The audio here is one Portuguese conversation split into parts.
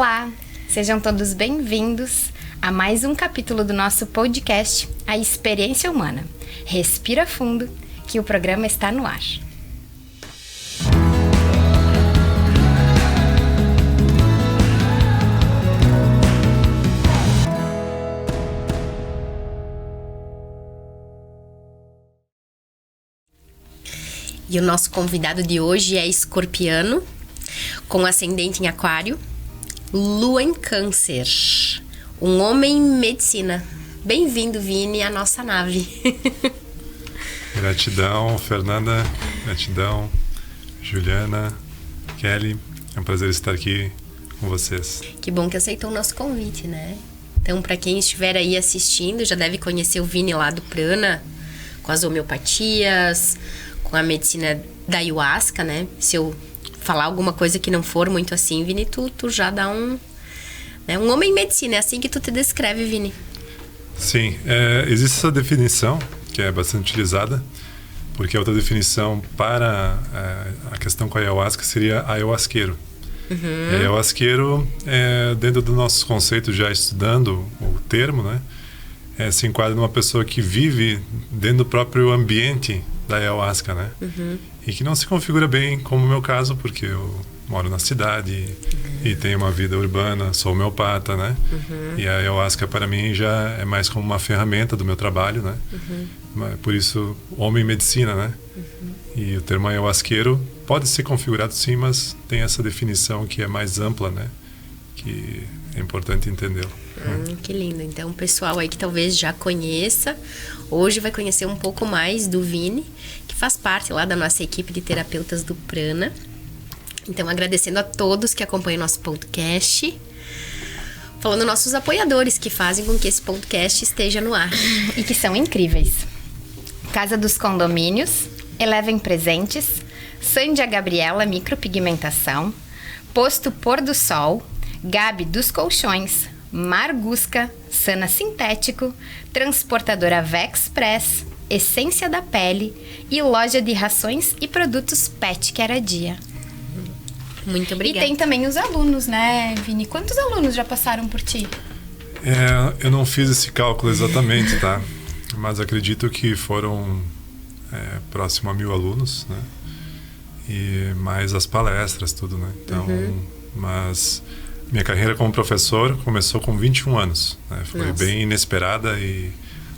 Olá, sejam todos bem-vindos a mais um capítulo do nosso podcast, A Experiência Humana. Respira fundo, que o programa está no ar. E o nosso convidado de hoje é escorpiano, com ascendente em aquário, lua em câncer, um homem em medicina. Bem-vindo, Vini, à nossa nave. Gratidão, Fernanda, gratidão, Juliana, Kelly, é um prazer estar aqui com vocês. Que bom que aceitou o nosso convite, né? Então, para quem estiver aí assistindo, já deve conhecer o Vini lá do Prana, com as homeopatias, com a medicina da ayahuasca, né? Se eu falar alguma coisa que não for muito assim, Vini, tu já dá um homem em medicina. É assim que tu te descreve, Vini? Sim, existe essa definição, que é bastante utilizada, porque a outra definição para a questão com a ayahuasca seria ayahuasqueiro. E ayahuasqueiro, dentro do nosso conceito, já estudando o termo, né? Se enquadra numa pessoa que vive dentro do próprio ambiente da ayahuasca, né? E que não se configura bem, como o meu caso, porque eu moro na cidade e tenho uma vida urbana, sou homeopata, né? E a ayahuasca para mim já é mais como uma ferramenta do meu trabalho, né? Por isso, homem em medicina, né? E o termo ayahuasqueiro pode ser configurado sim, mas tem essa definição que é mais ampla, né? Que é importante entendê-lo. Que lindo. Então, o pessoal aí que talvez já conheça, hoje vai conhecer um pouco mais do Vini, que faz parte lá da nossa equipe de terapeutas do Prana. Então, agradecendo a todos que acompanham nosso podcast, falando nossos apoiadores que fazem com que esse podcast esteja no ar. E que são incríveis. Casa dos Condomínios, Eleven Presentes, Sândia Gabriela Micropigmentação, Posto Pôr do Sol, Gabi dos Colchões, Margusca, Sana Sintético, Transportadora Vexpress, Essência da Pele e Loja de Rações e Produtos Pet Care a Dia. Muito obrigada. E tem também os alunos, né, Vini? Quantos alunos já passaram por ti? Eu não fiz esse cálculo exatamente, tá? Mas acredito que foram próximo a 1.000 alunos, né? E mais as palestras, tudo, né? Então, mas minha carreira como professor começou com 21 anos, né? Foi bem inesperada e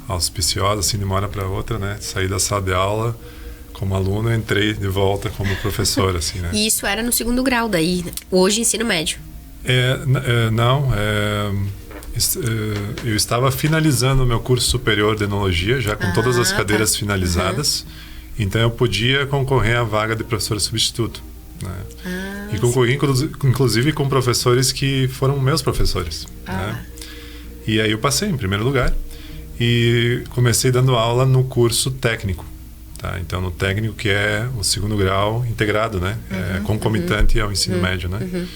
auspiciosa, assim, de uma hora para outra, né? Saí da sala de aula como aluno, entrei de volta como professor, assim, né? E isso era no 2º grau, daí, hoje ensino médio? Eu estava finalizando o meu curso superior de enologia, já com todas as cadeiras finalizadas, então eu podia concorrer à vaga de professor substituto, né? E concorri, inclusive, com professores que foram meus professores, né? E aí eu passei em primeiro lugar e comecei dando aula no curso técnico, tá? Então, no técnico, que é o 2º grau integrado, né? Concomitante ao ensino médio, né?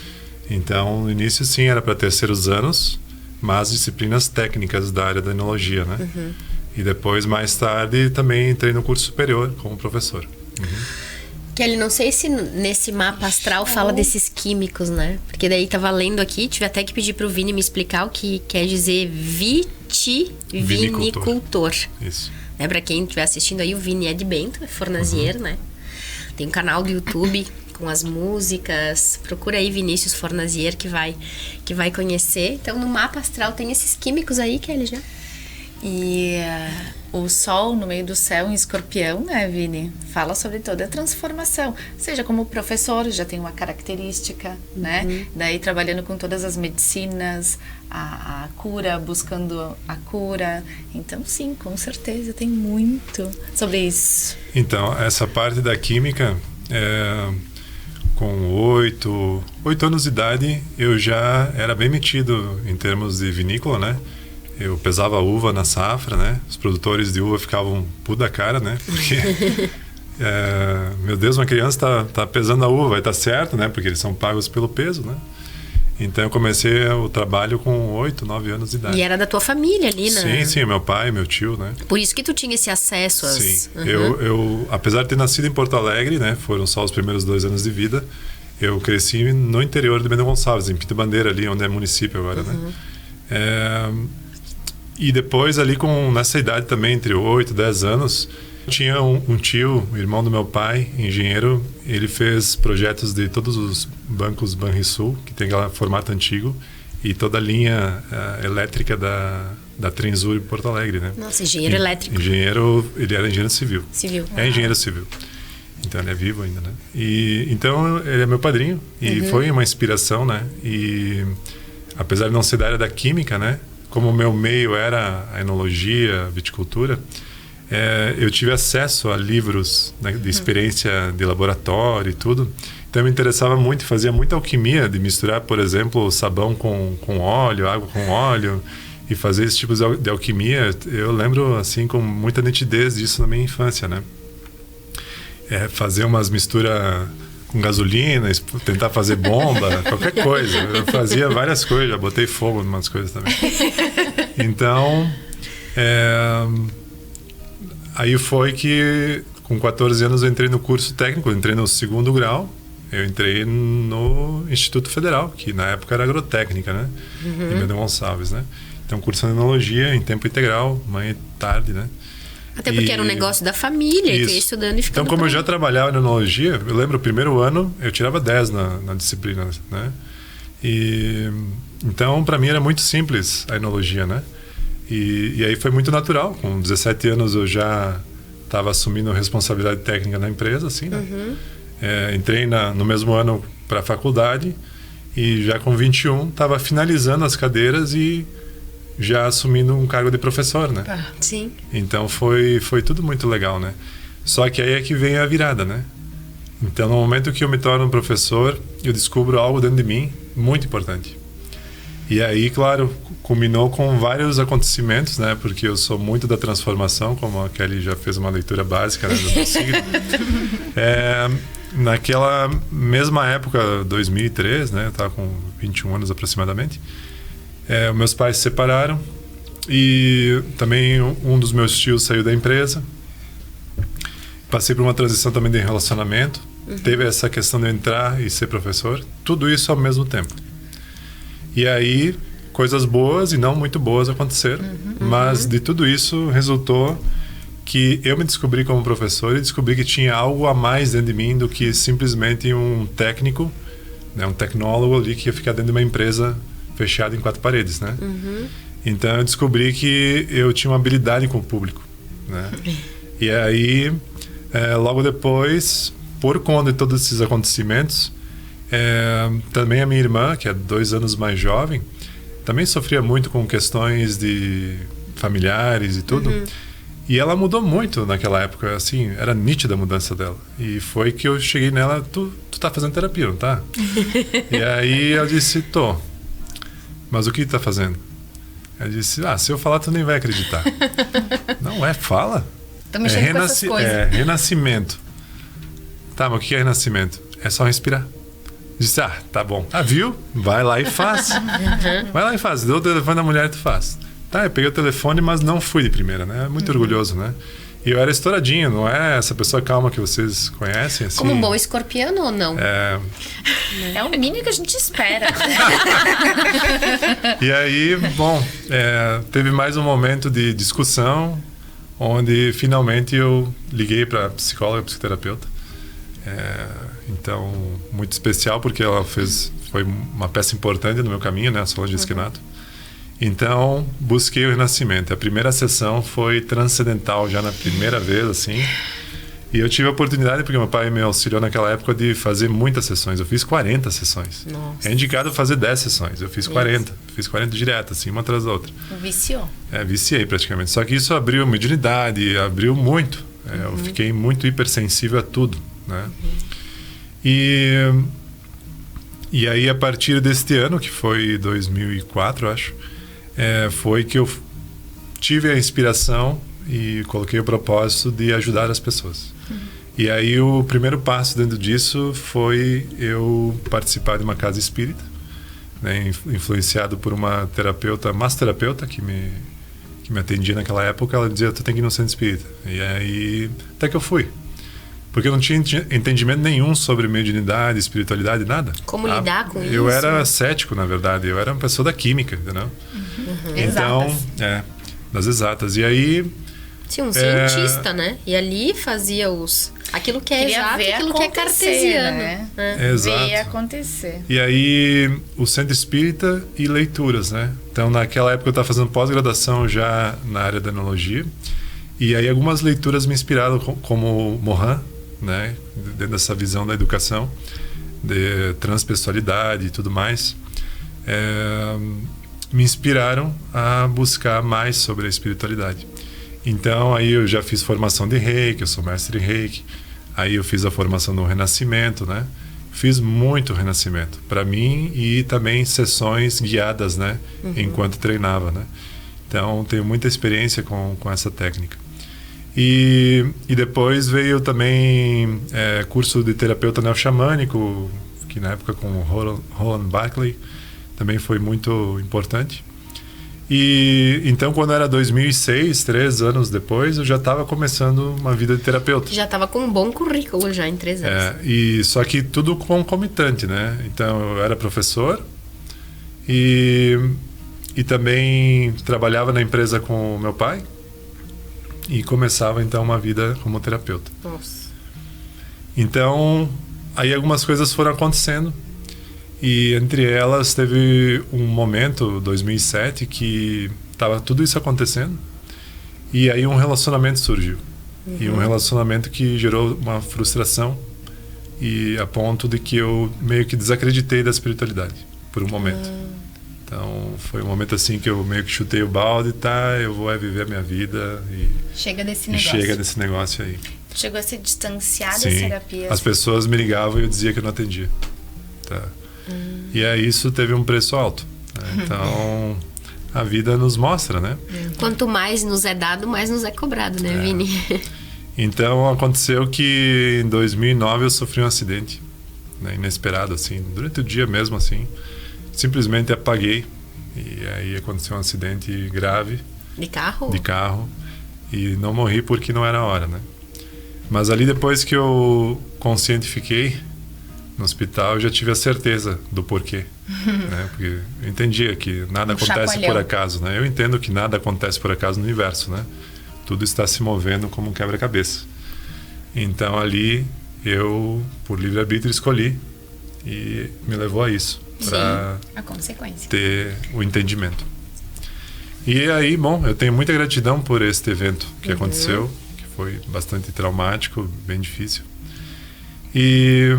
Então, no início, sim, era para terceiros anos, mas disciplinas técnicas da área da enologia, né? E depois, mais tarde, também entrei no curso superior como professor. Kelly, não sei se nesse mapa astral fala desses químicos, né? Porque daí tava lendo aqui, tive até que pedir pro Vini me explicar o que quer dizer vitivinicultor. Isso. Né? Pra quem estiver assistindo aí, o Vini é de Bento, é Fornazier, né? Tem um canal do YouTube com as músicas. Procura aí Vinícius Fornazier que vai conhecer. Então, no mapa astral tem esses químicos aí, Kelly, já. E o Sol no meio do céu em Escorpião, né, Vini? Fala sobre toda a transformação. Seja como professor, já tem uma característica, né? Daí trabalhando com todas as medicinas, a cura, buscando a cura. Então, sim, com certeza tem muito sobre isso. Então, essa parte da química, com 8 anos de idade, eu já era bem metido em termos de vinícola, né? Eu pesava uva na safra, né? Os produtores de uva ficavam puta da cara, né? Porque, meu Deus, uma criança tá pesando a uva, vai tá certo, né? Porque eles são pagos pelo peso, né? Então eu comecei o trabalho com 8, 9 anos de idade. E era da tua família ali, né? Sim, meu pai, meu tio, né? Por isso que tu tinha esse acesso às... Sim, eu apesar de ter nascido em Porto Alegre, né? Foram só os primeiros 2 anos de vida. Eu cresci no interior de Bento Gonçalves, em Pinto Bandeira, ali onde é município agora, né? E depois ali, nessa idade também, entre 8 e 10 anos, tinha um tio, irmão do meu pai, engenheiro. Ele fez projetos de todos os bancos Banrisul, que tem aquele formato antigo, e toda a linha elétrica da Trenzur em Porto Alegre, né? Nossa, engenheiro elétrico. Ele era engenheiro civil. É engenheiro civil. Então ele é vivo ainda, né? Então ele é meu padrinho e foi uma inspiração, né? E apesar de não ser da área da química, né? Como o meu meio era a enologia, a viticultura, eu tive acesso a livros, né, de experiência de laboratório e tudo. Então eu me interessava muito, fazia muita alquimia de misturar, por exemplo, sabão com óleo, água com óleo, e fazer esse tipo de alquimia. Eu lembro assim com muita nitidez disso na minha infância, né? Fazer umas misturas com gasolina, tentar fazer bomba, qualquer coisa. Eu fazia várias coisas, já botei fogo em umas coisas também. Então, aí foi que com 14 anos eu entrei no curso técnico, eu entrei no 2º grau, eu entrei no Instituto Federal, que na época era agrotécnica, né? Em Bento Gonçalves, né? Então, curso de enologia em tempo integral, manhã e tarde, né? Até porque era um negócio da família, e tu ia estudando e ficando. Então, como eu já trabalhava em enologia, eu lembro, o primeiro ano eu tirava 10 na disciplina, né? Então, para mim era muito simples a enologia, né? E aí foi muito natural. Com 17 anos eu já estava assumindo responsabilidade técnica na empresa, assim, né? Entrei no mesmo ano para a faculdade e já com 21 estava finalizando as cadeiras e já assumindo um cargo de professor, né? Sim. Então foi tudo muito legal, né? Só que aí é que vem a virada, né? Então, no momento que eu me torno um professor, eu descubro algo dentro de mim muito importante. E aí, claro, culminou com vários acontecimentos, né? Porque eu sou muito da transformação, como a Kelly já fez uma leitura básica, né, do meu signo. Naquela mesma época, 2003, né? Eu estava com 21 anos aproximadamente. Meus pais se separaram e também um dos meus tios saiu da empresa. Passei por uma transição também de relacionamento. Teve essa questão de eu entrar e ser professor. Tudo isso ao mesmo tempo. E aí, coisas boas e não muito boas aconteceram. Mas de tudo isso resultou que eu me descobri como professor e descobri que tinha algo a mais dentro de mim do que simplesmente um técnico, né, um tecnólogo ali que ia ficar dentro de uma empresa fechada em 4 paredes, né? Então eu descobri que eu tinha uma habilidade com o público, né? E aí, logo depois, por conta de todos esses acontecimentos, também a minha irmã, que é 2 anos mais jovem, também sofria muito com questões de familiares e tudo. E ela mudou muito naquela época, assim, era nítida a mudança dela. E foi que eu cheguei nela, tu tá fazendo terapia, não tá? E aí ela disse, tô. Mas o que tá fazendo? Ela disse, se eu falar, tu nem vai acreditar. Não fala. Tô mexendo com essas coisas. Renascimento. Tá, mas o que é renascimento? É só respirar. Disse, tá bom. Viu? Vai lá e faz. Vai lá e faz. Deu o telefone da mulher e tu faz. Tá, eu peguei o telefone, mas não fui de primeira, né? Muito orgulhoso, né? E eu era estouradinho, não é essa pessoa calma que vocês conhecem, assim. Como um bom escorpiano ou não? É o mínimo que a gente espera. E aí, bom, teve mais um momento de discussão, onde finalmente eu liguei para psicóloga, psicoterapeuta. Então, muito especial, porque ela foi uma peça importante no meu caminho, né? A Solange Esquinato. Então, busquei o renascimento. A primeira sessão foi transcendental, já na primeira vez, assim. E eu tive a oportunidade, porque meu pai me auxiliou naquela época, de fazer muitas sessões. Eu fiz 40 sessões. Nossa. É indicado fazer 10 sessões. Eu fiz 40. Fiz 40 direto, assim, uma atrás da outra. Viciou. Viciei praticamente. Só que isso abriu mediunidade, abriu muito. Eu fiquei muito hipersensível a tudo, né? E aí, a partir deste ano, que foi 2004, eu acho, foi que eu tive a inspiração e coloquei o propósito de ajudar as pessoas. E aí o primeiro passo dentro disso foi eu participar de uma casa espírita, né, influenciado por uma terapeuta, massoterapeuta, que me atendia naquela época. Ela dizia, tu tem que ir no centro espírita. E aí até que eu fui. Porque eu não tinha entendimento nenhum sobre mediunidade, espiritualidade, nada. Como lidar com isso? Eu era cético, na verdade. Eu era uma pessoa da química, entendeu? Então, das exatas. E aí... Sim, um cientista, né? E ali fazia aquilo que é Queria exato, ver aquilo que é acontecer, cartesiano. né? Exato. Ver acontecer. E aí, o Centro Espírita e leituras, né? Então, naquela época eu estava fazendo pós-graduação já na área da enologia. E aí algumas leituras me inspiraram, como Morin, né? Dentro dessa visão da educação, de transpessoalidade e tudo mais. Me inspiraram a buscar mais sobre a espiritualidade. Então, aí eu já fiz formação de Reiki, eu sou mestre em Reiki. Aí eu fiz a formação no Renascimento, né? Fiz muito Renascimento para mim e também sessões guiadas, né? Enquanto treinava, né? Então, tenho muita experiência com essa técnica. E depois veio também curso de terapeuta neo-xamânico, que na época com o Roland Barkley também foi muito importante. E então, quando era 2006, 3 anos depois, eu já estava começando uma vida de terapeuta. Já estava com um bom currículo já em 3 anos. E só que tudo concomitante, né? Então, eu era professor e também trabalhava na empresa com o meu pai e começava, então, uma vida como terapeuta. Nossa. Então, aí algumas coisas foram acontecendo. E entre elas teve um momento, 2007, que estava tudo isso acontecendo. E aí um relacionamento surgiu. E um relacionamento que gerou uma frustração. E a ponto de que eu meio que desacreditei da espiritualidade, por um momento. Então foi um momento assim que eu meio que chutei o balde, eu vou viver a minha vida. Chega desse e negócio. chega desse negócio aí. Chegou a se distanciar das Sim, terapias. as pessoas me ligavam e eu dizia que eu não atendia. Tá. E aí isso teve um preço alto, né? Então a vida nos mostra, né? Quanto mais nos é dado, mais nos é cobrado, né, Vini? Então aconteceu que em 2009 eu sofri um acidente, né, inesperado, assim, durante o dia mesmo, assim, simplesmente apaguei. E aí aconteceu um acidente grave. De carro? De carro. E não morri porque não era a hora, né? Mas ali depois que eu conscientifiquei no hospital, eu já tive a certeza do porquê, né? Porque eu entendia que nada acontece por acaso, né? Eu entendo que nada acontece por acaso no universo, né? Tudo está se movendo como um quebra-cabeça. Então ali eu, por livre-arbítrio, escolhi e me levou a isso, para a consequência, ter o entendimento. E aí, bom, eu tenho muita gratidão por este evento que aconteceu, que foi bastante traumático, bem difícil. E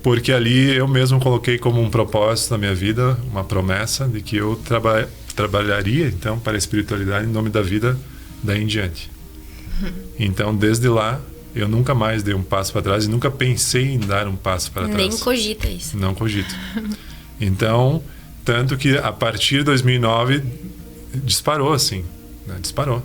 porque ali eu mesmo coloquei como um propósito na minha vida, uma promessa de que eu trabalharia então para a espiritualidade em nome da vida daí em diante. Então, desde lá, eu nunca mais dei um passo para trás e nunca pensei em dar um passo para trás. Nem cogita isso. Não cogito. Então, tanto que a partir de 2009 disparou assim, né? Disparou.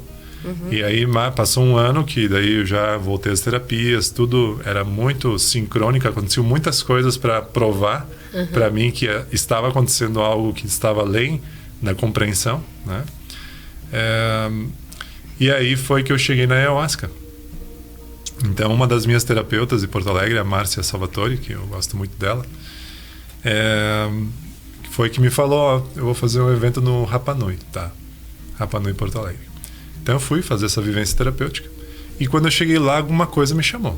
E aí passou um ano que daí eu já voltei às terapias, tudo era muito sincrônico, aconteciam muitas coisas para provar para mim que estava acontecendo algo que estava além da compreensão, né? E aí foi que eu cheguei na ayahuasca. Então, uma das minhas terapeutas de Porto Alegre, a Márcia Salvatore, que eu gosto muito dela, foi que me falou, eu vou fazer um evento no Rapa Nui, tá? Rapa Nui, Porto Alegre. Então eu fui fazer essa vivência terapêutica. E quando eu cheguei lá, alguma coisa me chamou.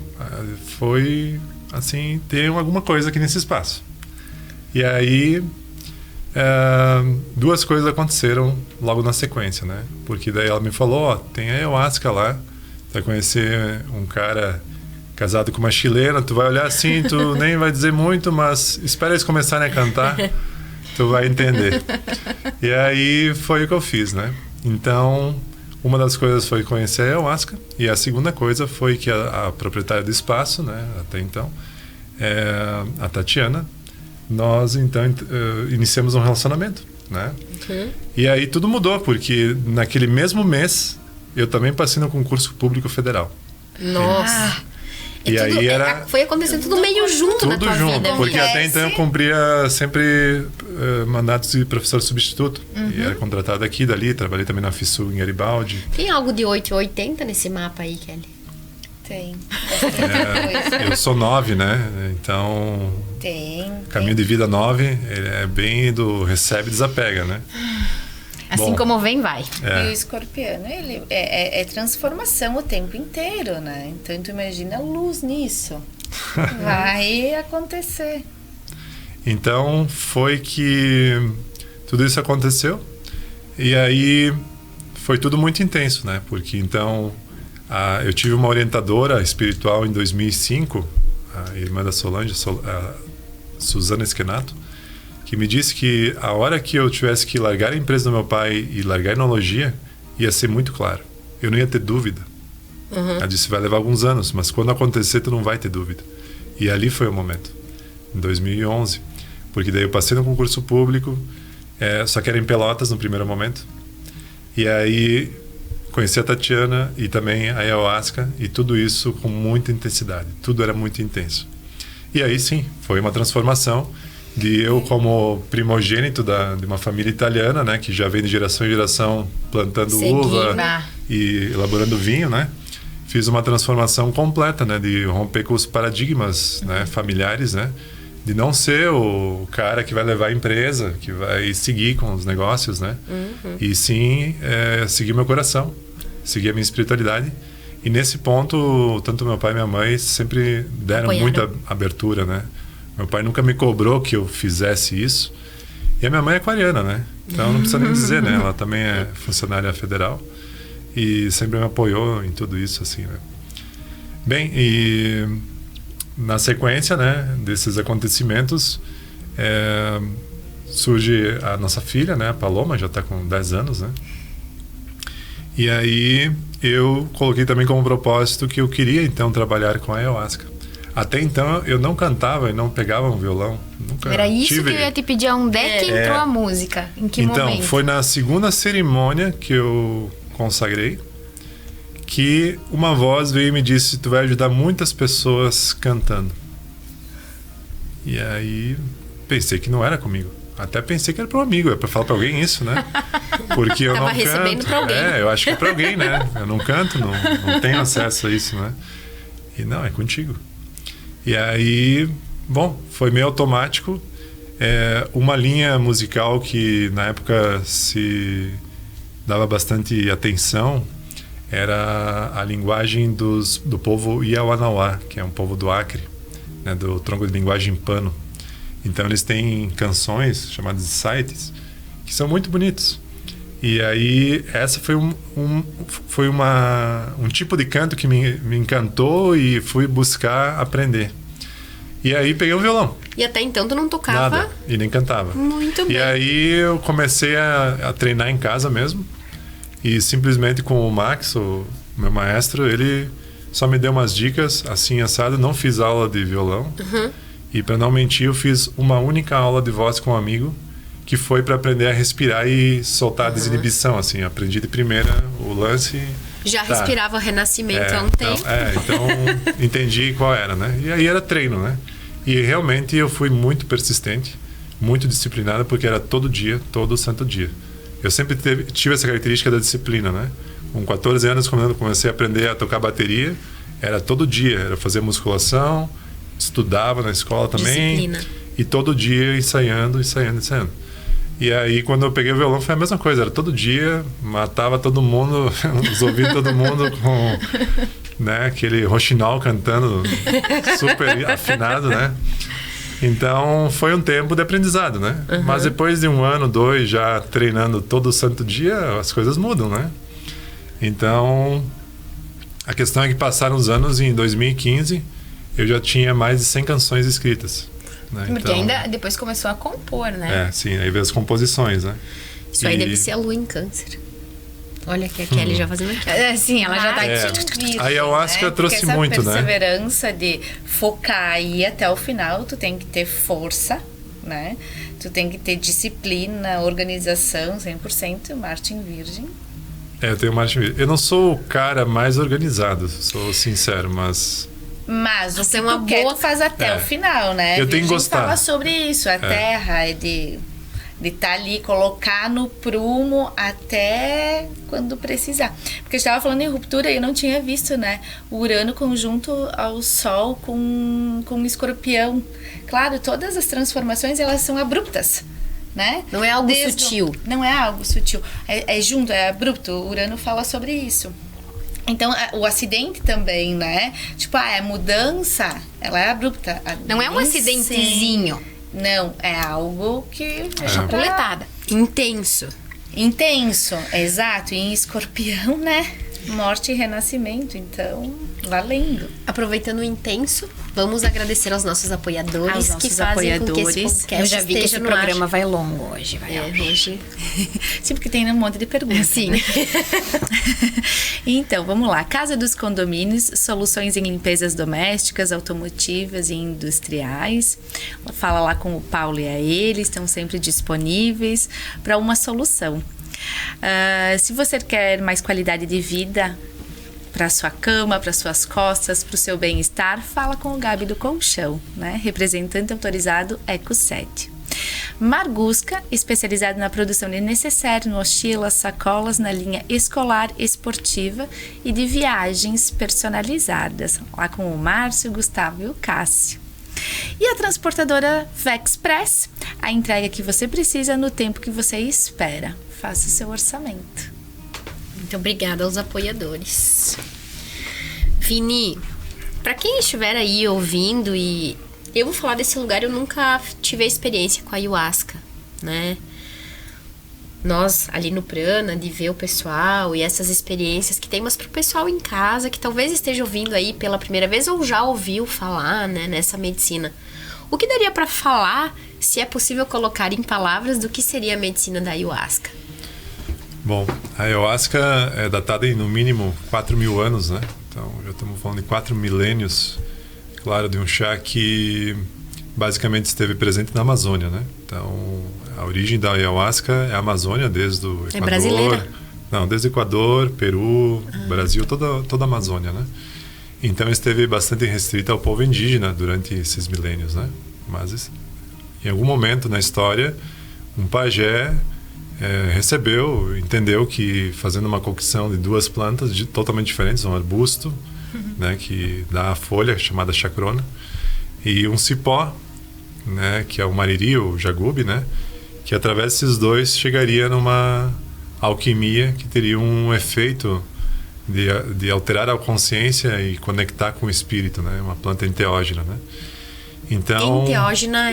Foi, assim, tem alguma coisa aqui nesse espaço. E aí, 2 coisas aconteceram logo na sequência, né? Porque daí ela me falou, tem a ayahuasca lá, tu vai conhecer um cara casado com uma chilena, tu vai olhar assim, tu nem vai dizer muito, mas espera eles começarem a cantar, tu vai entender. E aí foi o que eu fiz, né? Então, uma das coisas foi conhecer a ayahuasca, e a segunda coisa foi que a proprietária do espaço, né, até então, a Tatiana, nós então iniciamos um relacionamento, né? E aí tudo mudou, porque naquele mesmo mês eu também passei no concurso público federal. Nossa! E aí foi acontecendo tudo meio junto na tua vida. Porque até então eu cumpria sempre mandatos de professor substituto. E era contratado aqui, dali. Trabalhei também na FISU em Garibaldi. Tem algo de 880 nesse mapa aí, Kelly? Tem. Bastante coisa. Eu sou 9, né? Então, Tem. caminho de vida 9, ele é bem do recebe e desapega, né? Assim Bom, como vem, vai. E o escorpiano, ele é transformação o tempo inteiro, né? Então, tu imagina a luz nisso. Vai acontecer. Então, foi que tudo isso aconteceu. E aí, foi tudo muito intenso, né? Porque, então, eu tive uma orientadora espiritual em 2005, a irmã da Solange, a Suzana Esquenato, que me disse que a hora que eu tivesse que largar a empresa do meu pai e largar a enologia, ia ser muito claro. Eu não ia ter dúvida. Ela disse, vai levar alguns anos, mas quando acontecer, tu não vai ter dúvida. E ali foi o momento, em 2011. Porque daí eu passei no concurso público, só que era em Pelotas no primeiro momento. E aí conheci a Tatiana e também a ayahuasca, e tudo isso com muita intensidade. Tudo era muito intenso. E aí sim, foi uma transformação de eu como primogênito de uma família italiana, né, que já vem de geração em geração plantando uva e elaborando vinho, né? Fiz uma transformação completa, né, de romper com os paradigmas, né, familiares, né, de não ser o cara que vai levar a empresa, que vai seguir com os negócios, né, e sim seguir meu coração, seguir a minha espiritualidade. E nesse ponto, tanto meu pai e minha mãe sempre deram muita abertura, né. Meu pai nunca me cobrou que eu fizesse isso. E a minha mãe é aquariana, né? Então não precisa nem dizer, né? Ela também é funcionária federal e sempre me apoiou em tudo isso, assim, né? Bem, e na sequência, né, desses acontecimentos, surge a nossa filha, né? A Paloma, já está com 10 anos, né? E aí eu coloquei também como propósito que eu queria, então, trabalhar com a ayahuasca. Até então eu não cantava e não pegava um violão. Nunca Era isso tive. que eu ia te pedir, onde é que entrou a música? Em que momento? Então, foi na segunda cerimônia que eu consagrei que uma voz veio e me disse, tu vai ajudar muitas pessoas cantando. E aí pensei que não era comigo. Até pensei que era para um amigo, é para falar para alguém isso, né? Porque eu não canto. Pra alguém. Eu acho que é para alguém, né? Eu não canto, não tenho acesso a isso, né? E não, é contigo. E aí, bom, foi meio automático. Uma linha musical que na época se dava bastante atenção era a linguagem do povo Iawanauá, que é um povo do Acre, né, do tronco de linguagem pano. Então eles têm canções chamadas de sites que são muito bonitos. E aí essa foi um tipo de canto que me encantou e fui buscar aprender. E aí peguei o violão. E até então tu não tocava? Nada, e nem cantava. Muito bem. E aí eu comecei a treinar em casa mesmo. E simplesmente com o Max, o meu maestro, ele só me deu umas dicas, assim, assado. Não fiz aula de violão. E para não mentir, eu fiz uma única aula de voz com um amigo, que foi para aprender a respirar e soltar a desinibição, assim. Aprendi de primeira o lance. Já respirava renascimento há um tempo. Então entendi qual era, né? E aí era treino, né? E realmente eu fui muito persistente, muito disciplinado, porque era todo dia, todo santo dia. Eu sempre tive essa característica da disciplina, né? Com 14 anos, quando eu comecei a aprender a tocar bateria, era todo dia, era fazer musculação, estudava na escola também. Disciplina. E todo dia ensaiando. E aí, quando eu peguei o violão, foi a mesma coisa. Era todo dia, matava todo mundo, os ouvidos todo mundo com, né, aquele roxinol cantando super afinado, né? Então, foi um tempo de aprendizado, né? Mas depois de 1 ano, 2, já treinando todo santo dia, as coisas mudam, né? Então, a questão é que passaram os anos e em 2015, eu já tinha mais de 100 canções escritas. Né? Porque ainda depois começou a compor, né? Sim, aí veio as composições, né? Isso aí deve ser a lua em câncer. Olha que a Kelly já fazendo aqui. Sim, ela já tá aqui. A ayahuasca trouxe muito, né? Essa perseverança de focar e até o final, tu tem que ter força, né? Tu tem que ter disciplina, organização, 100%, Marte em Virgem. Eu tenho Marte em Virgem. Eu não sou o cara mais organizado, sou sincero, mas o que tu quer, tu faz até o final, né? Eu tenho que gostar. Fala sobre isso, a terra é de De estar ali, colocar no prumo até quando precisar. Porque a gente estava falando em ruptura e eu não tinha visto, né? O Urano conjunto ao Sol com Escorpião. Claro, todas as transformações, elas são abruptas, né? Não é algo sutil. Não é algo sutil. É junto, é abrupto. O Urano fala sobre isso. Então, o acidente também, né? Tipo, é mudança, ela é abrupta. Não é um acidentezinho. Não, é algo que... Chapuletada. Intenso. Intenso, exato. E em Escorpião, né? Morte e renascimento, então, valendo. Aproveitando o intenso, vamos agradecer aos nossos apoiadores que fazem com que esse podcast Eu já vi que esse programa vai longo hoje. Hoje. Sim, porque tem um monte de perguntas. Sim. Né? Então, vamos lá. Casa dos Condomínios, soluções em limpezas domésticas, automotivas e industriais. Fala lá com o Paulo e a ele, estão sempre disponíveis para uma solução. Se você quer mais qualidade de vida para sua cama, para suas costas, para o seu bem-estar, fala com o Gabi do Colchão, né? Representante autorizado Eco7. Margusca, especializado na produção de necessaire, mochilas, sacolas na linha escolar, esportiva e de viagens personalizadas, lá com o Márcio, o Gustavo e o Cássio. E a transportadora Vexpress, a entrega que você precisa no tempo que você espera. Faça o seu orçamento. Muito obrigada aos apoiadores. Vini, para quem estiver aí ouvindo, e eu vou falar desse lugar, eu nunca tive a experiência com a ayahuasca, né? Nós, ali no Prana, de ver o pessoal e essas experiências que tem, mas pro pessoal em casa, que talvez esteja ouvindo aí pela primeira vez ou já ouviu falar, né, nessa medicina. O que daria para falar, se é possível colocar em palavras, do que seria a medicina da ayahuasca? Bom, a ayahuasca é datada em no mínimo 4.000 anos, né? Então já estamos falando de 4 milênios, claro, de um chá que basicamente esteve presente na Amazônia, né? Então a origem da ayahuasca é a Amazônia, desde o Equador. É brasileira? Não, desde o Equador, Peru, Brasil, toda a Amazônia, né? Então esteve bastante restrita ao povo indígena durante esses milênios, né? Mas em algum momento na história, um pajé entendeu que fazendo uma cocção de duas plantas totalmente diferentes, um arbusto, né, que dá a folha chamada chacrona, e um cipó, né, que é o mariri, o jagube, né, que através desses dois chegaria numa alquimia que teria um efeito de alterar a consciência e conectar com o espírito, né, uma planta enteógena, né. Então, enteógena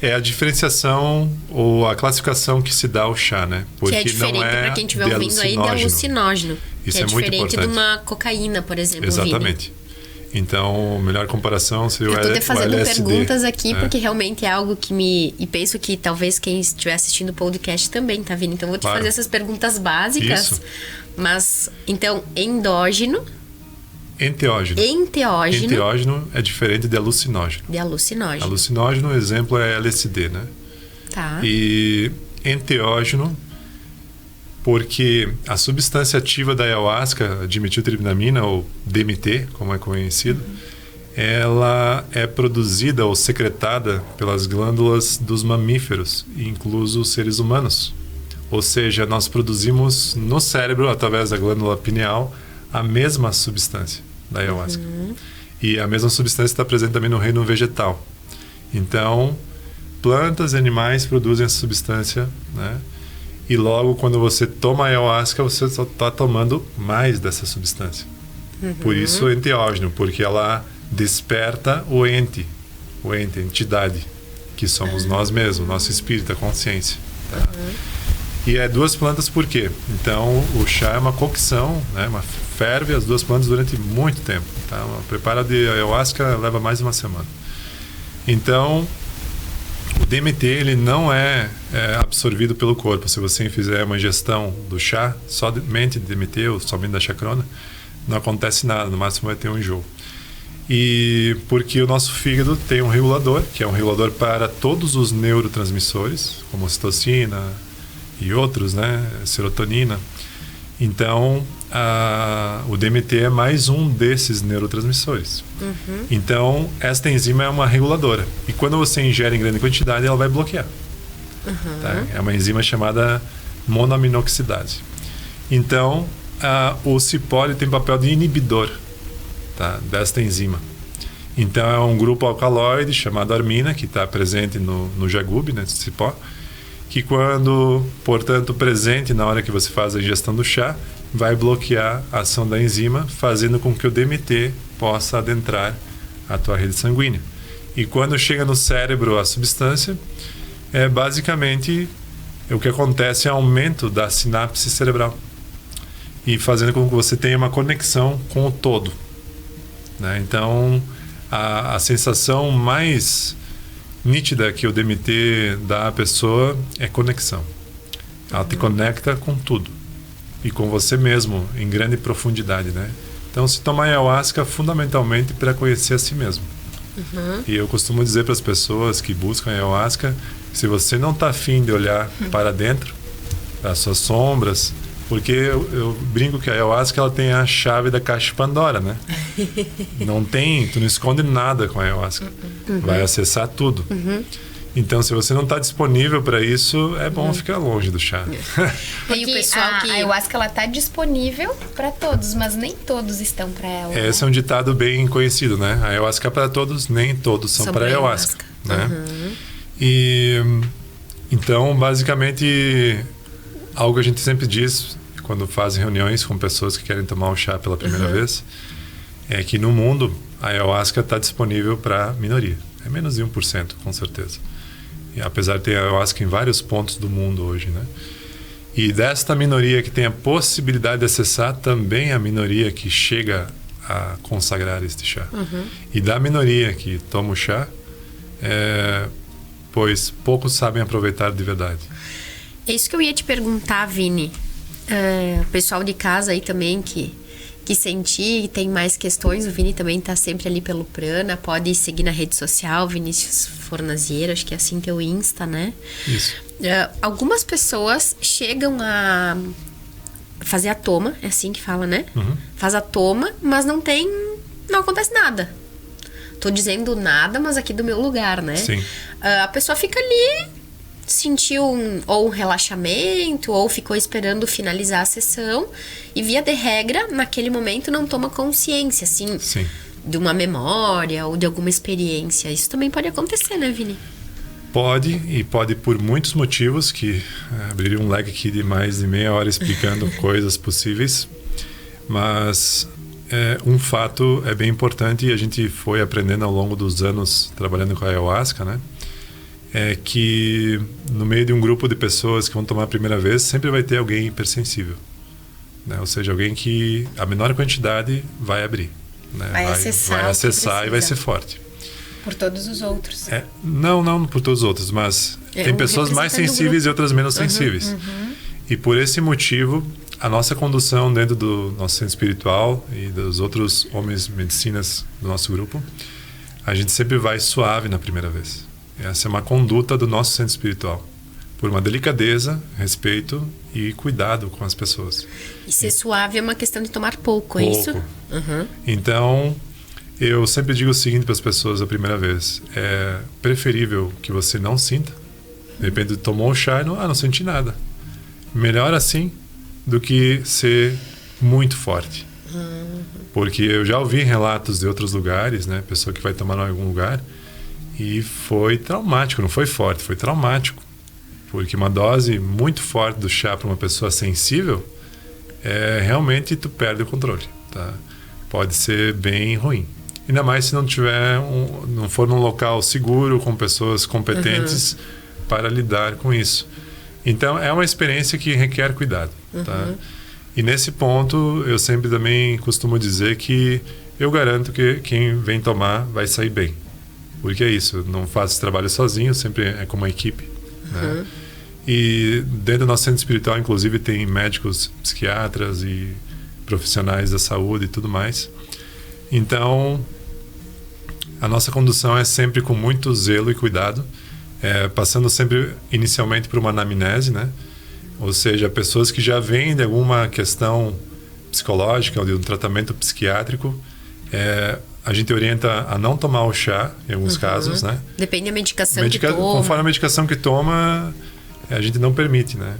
é a diferenciação ou a classificação que se dá ao chá, né? Porque que é diferente, para quem estiver ouvindo aí, de alucinógeno. Isso que é muito diferente importante. De uma cocaína, por exemplo. Exatamente. Então, a melhor comparação seria o LSD. Eu estou te fazendo perguntas aqui, porque realmente é algo que e penso que talvez quem estiver assistindo o podcast também, tá vindo. Então, eu vou te fazer essas perguntas básicas. Isso. Mas, então, endógeno... Enteógeno. Enteógeno é diferente de alucinógeno. De alucinógeno. Alucinógeno, o exemplo é LSD, né? Tá. E enteógeno, porque a substância ativa da ayahuasca, a dimetiltriptamina, ou DMT, como é conhecido, ela é produzida ou secretada pelas glândulas dos mamíferos, incluso os seres humanos. Ou seja, nós produzimos no cérebro, através da glândula pineal, a mesma substância da ayahuasca. E a mesma substância está presente também no reino vegetal. Então, plantas e animais produzem essa substância, né? E logo, quando você toma a ayahuasca, você só está tomando mais dessa substância. Por isso, é enteógeno, porque ela desperta a entidade, que somos nós mesmos, nosso espírito, a consciência. Tá? E é duas plantas por quê? Então, o chá é uma cocção, né? Ferve as duas plantas durante muito tempo. Tá? O preparo de ayahuasca leva mais de uma semana. Então, o DMT ele não é absorvido pelo corpo. Se você fizer uma ingestão do chá, somente de DMT ou somente da chacrona, não acontece nada, no máximo vai ter um enjoo. E porque o nosso fígado tem um regulador, que é um regulador para todos os neurotransmissores, como ocitocina e outros, né, serotonina. Então, o DMT é mais um desses neurotransmissores. Então, esta enzima é uma reguladora. E quando você ingere em grande quantidade, ela vai bloquear. Tá? É uma enzima chamada monoaminoxidase. Então, o cipó ele tem papel de inibidor, tá? Desta enzima. Então, é um grupo alcaloide chamado armina, que está presente no jagube, né, cipó, que quando, portanto, presente na hora que você faz a ingestão do chá, vai bloquear a ação da enzima, fazendo com que o DMT possa adentrar a tua rede sanguínea. E quando chega no cérebro a substância, basicamente o que acontece é aumento da sinapse cerebral e fazendo com que você tenha uma conexão com o todo, né? Então, a sensação mais nítida que o DMT dá à pessoa é conexão. Ela te conecta com tudo e com você mesmo em grande profundidade, né? Então, se tomar ayahuasca fundamentalmente para conhecer a si mesmo. E eu costumo dizer para as pessoas que buscam ayahuasca, se você não está afim de olhar para dentro, para as suas sombras, porque eu brinco que a ayahuasca ela tem a chave da caixa de Pandora, né? Não tem, tu não esconde nada com a ayahuasca. Vai acessar tudo. Então, se você não está disponível para isso, é bom ficar longe do chá. Porque o pessoal a ayahuasca ela tá disponível para todos, mas nem todos estão para ela. Esse é um ditado bem conhecido, né? A ayahuasca é para todos, nem todos são para ayahuasca, né? E então, basicamente, algo que a gente sempre diz quando faz reuniões com pessoas que querem tomar o chá pela primeira vez é que no mundo a ayahuasca está disponível para minoria. É menos de 1%, com certeza. E apesar de ter ayahuasca em vários pontos do mundo hoje, né? E desta minoria que tem a possibilidade de acessar, também a minoria que chega a consagrar este chá. E da minoria que toma o chá, pois poucos sabem aproveitar de verdade. É isso que eu ia te perguntar, Vini. O pessoal de casa aí também que sentir e tem mais questões, o Vini também tá sempre ali pelo Prana, pode seguir na rede social, Vinícius Fornaziero, acho que é assim teu Insta, né? Isso. Algumas pessoas chegam a fazer a toma, é assim que fala, né? Faz a toma, mas não acontece nada. Tô dizendo nada, mas aqui do meu lugar, né? Sim. A pessoa fica ali, sentiu ou um relaxamento, ou ficou esperando finalizar a sessão, e via de regra, naquele momento não toma consciência, assim, Sim. de uma memória ou de alguma experiência. Isso também pode acontecer, né, Vini? Pode, e pode por muitos motivos, que abriria um leque aqui de mais de meia hora explicando coisas possíveis, mas um fato é bem importante e a gente foi aprendendo ao longo dos anos trabalhando com a ayahuasca, né? É que no meio de um grupo de pessoas que vão tomar a primeira vez, sempre vai ter alguém hipersensível, né? Ou seja, alguém que a menor quantidade vai abrir, né? Vai acessar e vai ser forte. Por todos os outros. Não por todos os outros, mas tem pessoas mais sensíveis e outras menos sensíveis. E por esse motivo, a nossa condução dentro do nosso centro espiritual e dos outros homens medicinas do nosso grupo, a gente sempre vai suave na primeira vez. Essa é uma conduta do nosso centro espiritual, por uma delicadeza, respeito e cuidado com as pessoas. E ser suave é uma questão de tomar pouco, é isso? Então, eu sempre digo o seguinte para as pessoas a primeira vez: é preferível que você não sinta. De repente tomou o chá e não senti nada. Melhor assim do que ser muito forte. Porque eu já ouvi relatos de outros lugares, né? Pessoa que vai tomar em algum lugar e foi traumático, não foi forte, foi traumático. Porque uma dose muito forte do chá para uma pessoa sensível, realmente tu perde o controle, tá? Pode ser bem ruim. Ainda mais se não tiver não for num local seguro, com pessoas competentes para lidar com isso. Então, é uma experiência que requer cuidado, tá? E nesse ponto, eu sempre também costumo dizer que eu garanto que quem vem tomar vai sair bem. Porque é isso, não faço esse trabalho sozinho, sempre é como uma equipe, né? E dentro do nosso centro espiritual, inclusive, tem médicos, psiquiatras e profissionais da saúde e tudo mais. Então, a nossa condução é sempre com muito zelo e cuidado, passando sempre inicialmente por uma anamnese, né? Ou seja, pessoas que já vêm de alguma questão psicológica ou de um tratamento psiquiátrico, a gente orienta a não tomar o chá, em alguns casos, né? Depende da medicação que toma. Conforme a medicação que toma, a gente não permite, né?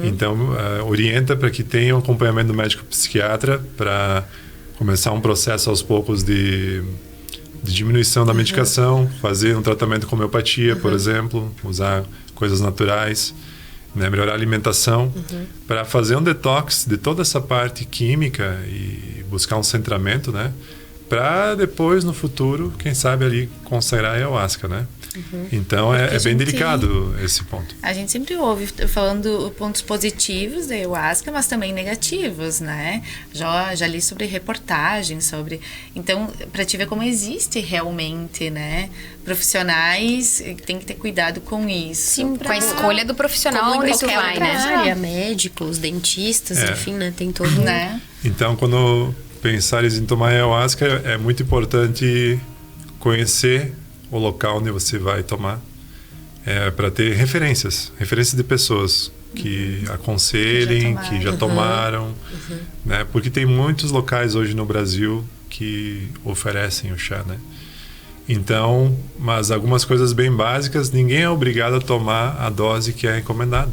Então, orienta para que tenha um acompanhamento do médico psiquiatra para começar um processo aos poucos de diminuição da medicação, fazer um tratamento com homeopatia, por exemplo, usar coisas naturais, né? Melhorar a alimentação, para fazer um detox de toda essa parte química e buscar um centramento, né? Para depois, no futuro, quem sabe ali consagrar a ayahuasca, né? Então é bem delicado esse ponto. A gente sempre ouve falando pontos positivos da ayahuasca, mas também negativos, né? Já li sobre reportagens sobre... Então, para te ver como existe realmente, né? Profissionais têm que ter cuidado com isso. Sim, com a escolha do profissional onde tu vai, né? Área, médicos, dentistas, enfim, né? Tem todo... Né? Então, quando pensares em tomar ayahuasca, é muito importante conhecer o local onde você vai tomar, para ter referências de pessoas que aconselhem, que já tomaram, né? Porque tem muitos locais hoje no Brasil que oferecem o chá, né? Então, mas algumas coisas bem básicas, ninguém é obrigado a tomar a dose que é encomendada.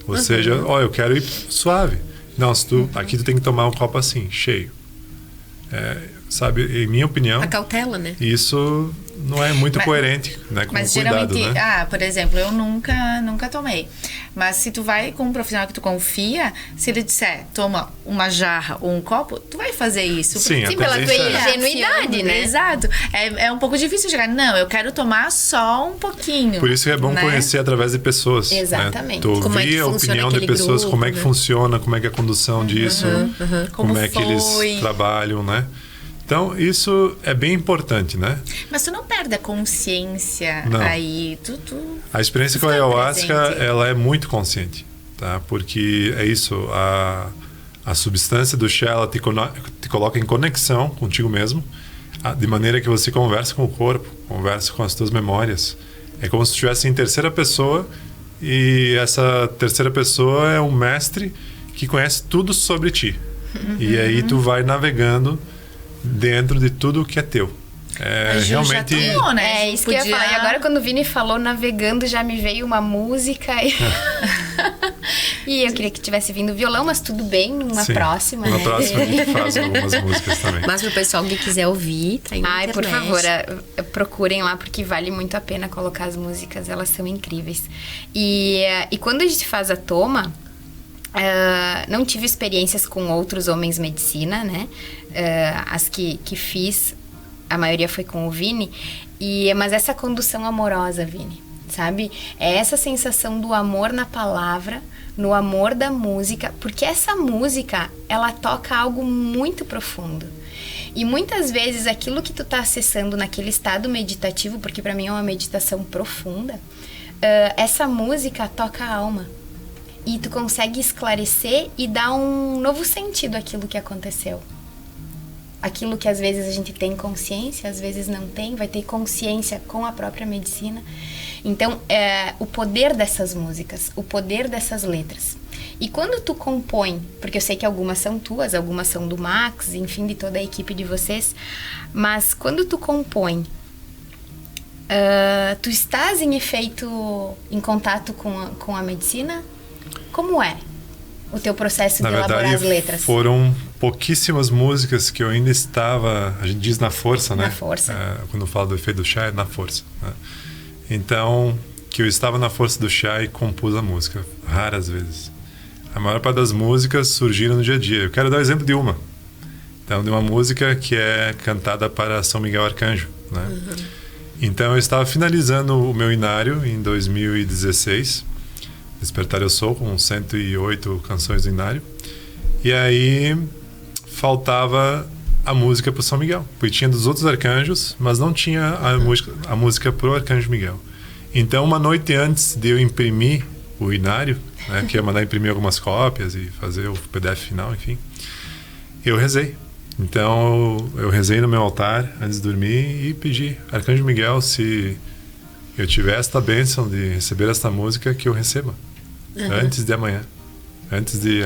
Ou seja, eu quero ir suave. Não, aqui tu tem que tomar um copo assim, cheio. Sabe, em minha opinião... A cautela, né? Isso não é muito coerente, né? Com mas cuidado, geralmente, né? Por exemplo, eu nunca tomei. Mas se tu vai com um profissional que tu confia, se ele disser, toma uma jarra ou um copo, tu vai fazer isso. Sim, pela tua ingenuidade, né? Exato. É um pouco difícil chegar, não, eu quero tomar só um pouquinho. Por isso que é bom, né, conhecer através de pessoas. Exatamente. Né? Tu ouvir a opinião de pessoas, grupo, como é que funciona, como é que é a condução disso, como é que eles trabalham, né? Então, isso é bem importante, né? Mas tu não perde a consciência aí. A experiência com a ayahuasca, ela é muito consciente, tá? Porque é isso, a substância do chá, ela te coloca em conexão contigo mesmo, de maneira que você conversa com o corpo, conversa com as tuas memórias. É como se estivesse em terceira pessoa, e essa terceira pessoa é um mestre que conhece tudo sobre ti. E aí tu vai navegando dentro de tudo que é teu. Realmente... Tomou, né? É isso que eu ia falar. E agora, quando o Vini falou navegando, já me veio uma música. E eu queria que tivesse vindo violão, mas tudo bem, numa próxima. Numa próxima a gente faz algumas músicas também. Mas pro pessoal que quiser ouvir, tá aí na internet. Por favor, procurem lá, porque vale muito a pena colocar as músicas, elas são incríveis. E quando a gente faz a toma... não tive experiências com outros homens medicina, né? As que fiz, a maioria foi com o Vini. Mas essa condução amorosa, Vini, sabe? É essa sensação do amor na palavra, no amor da música, porque essa música, ela toca algo muito profundo. E muitas vezes aquilo que tu tá acessando naquele estado meditativo, porque para mim é uma meditação profunda, essa música toca a alma. E tu consegue esclarecer e dar um novo sentido àquilo que aconteceu. Aquilo que às vezes a gente tem consciência, às vezes não tem, vai ter consciência com a própria medicina. Então, o poder dessas músicas, o poder dessas letras. E quando tu compõe, porque eu sei que algumas são tuas, algumas são do Max, enfim, de toda a equipe de vocês, mas quando tu compõe, tu estás em efeito, em contato com a medicina? Como é o teu processo de elaborar as letras? Foram pouquíssimas músicas que eu ainda estava, a gente diz na força, né? Na força. Quando eu falo do efeito do chá, é na força. Né? Então, que eu estava na força do chá e compus a música, raras vezes. A maior parte das músicas surgiram no dia a dia. Eu quero dar o exemplo de uma. Então, de uma música que é cantada para São Miguel Arcanjo, né? Então, eu estava finalizando o meu inário em 2016. Despertar Eu Sou, com 108 canções do inário. E aí faltava a música para o São Miguel, porque tinha dos outros arcanjos, mas não tinha a música para o Arcanjo Miguel. Então, uma noite antes de eu imprimir o inário, né, que ia mandar imprimir algumas cópias e fazer o PDF final, enfim, eu rezei. Então, eu rezei no meu altar antes de dormir e pedi, Arcanjo Miguel, se eu tiver esta bênção de receber esta música, que eu receba. Antes de amanhã. Antes de...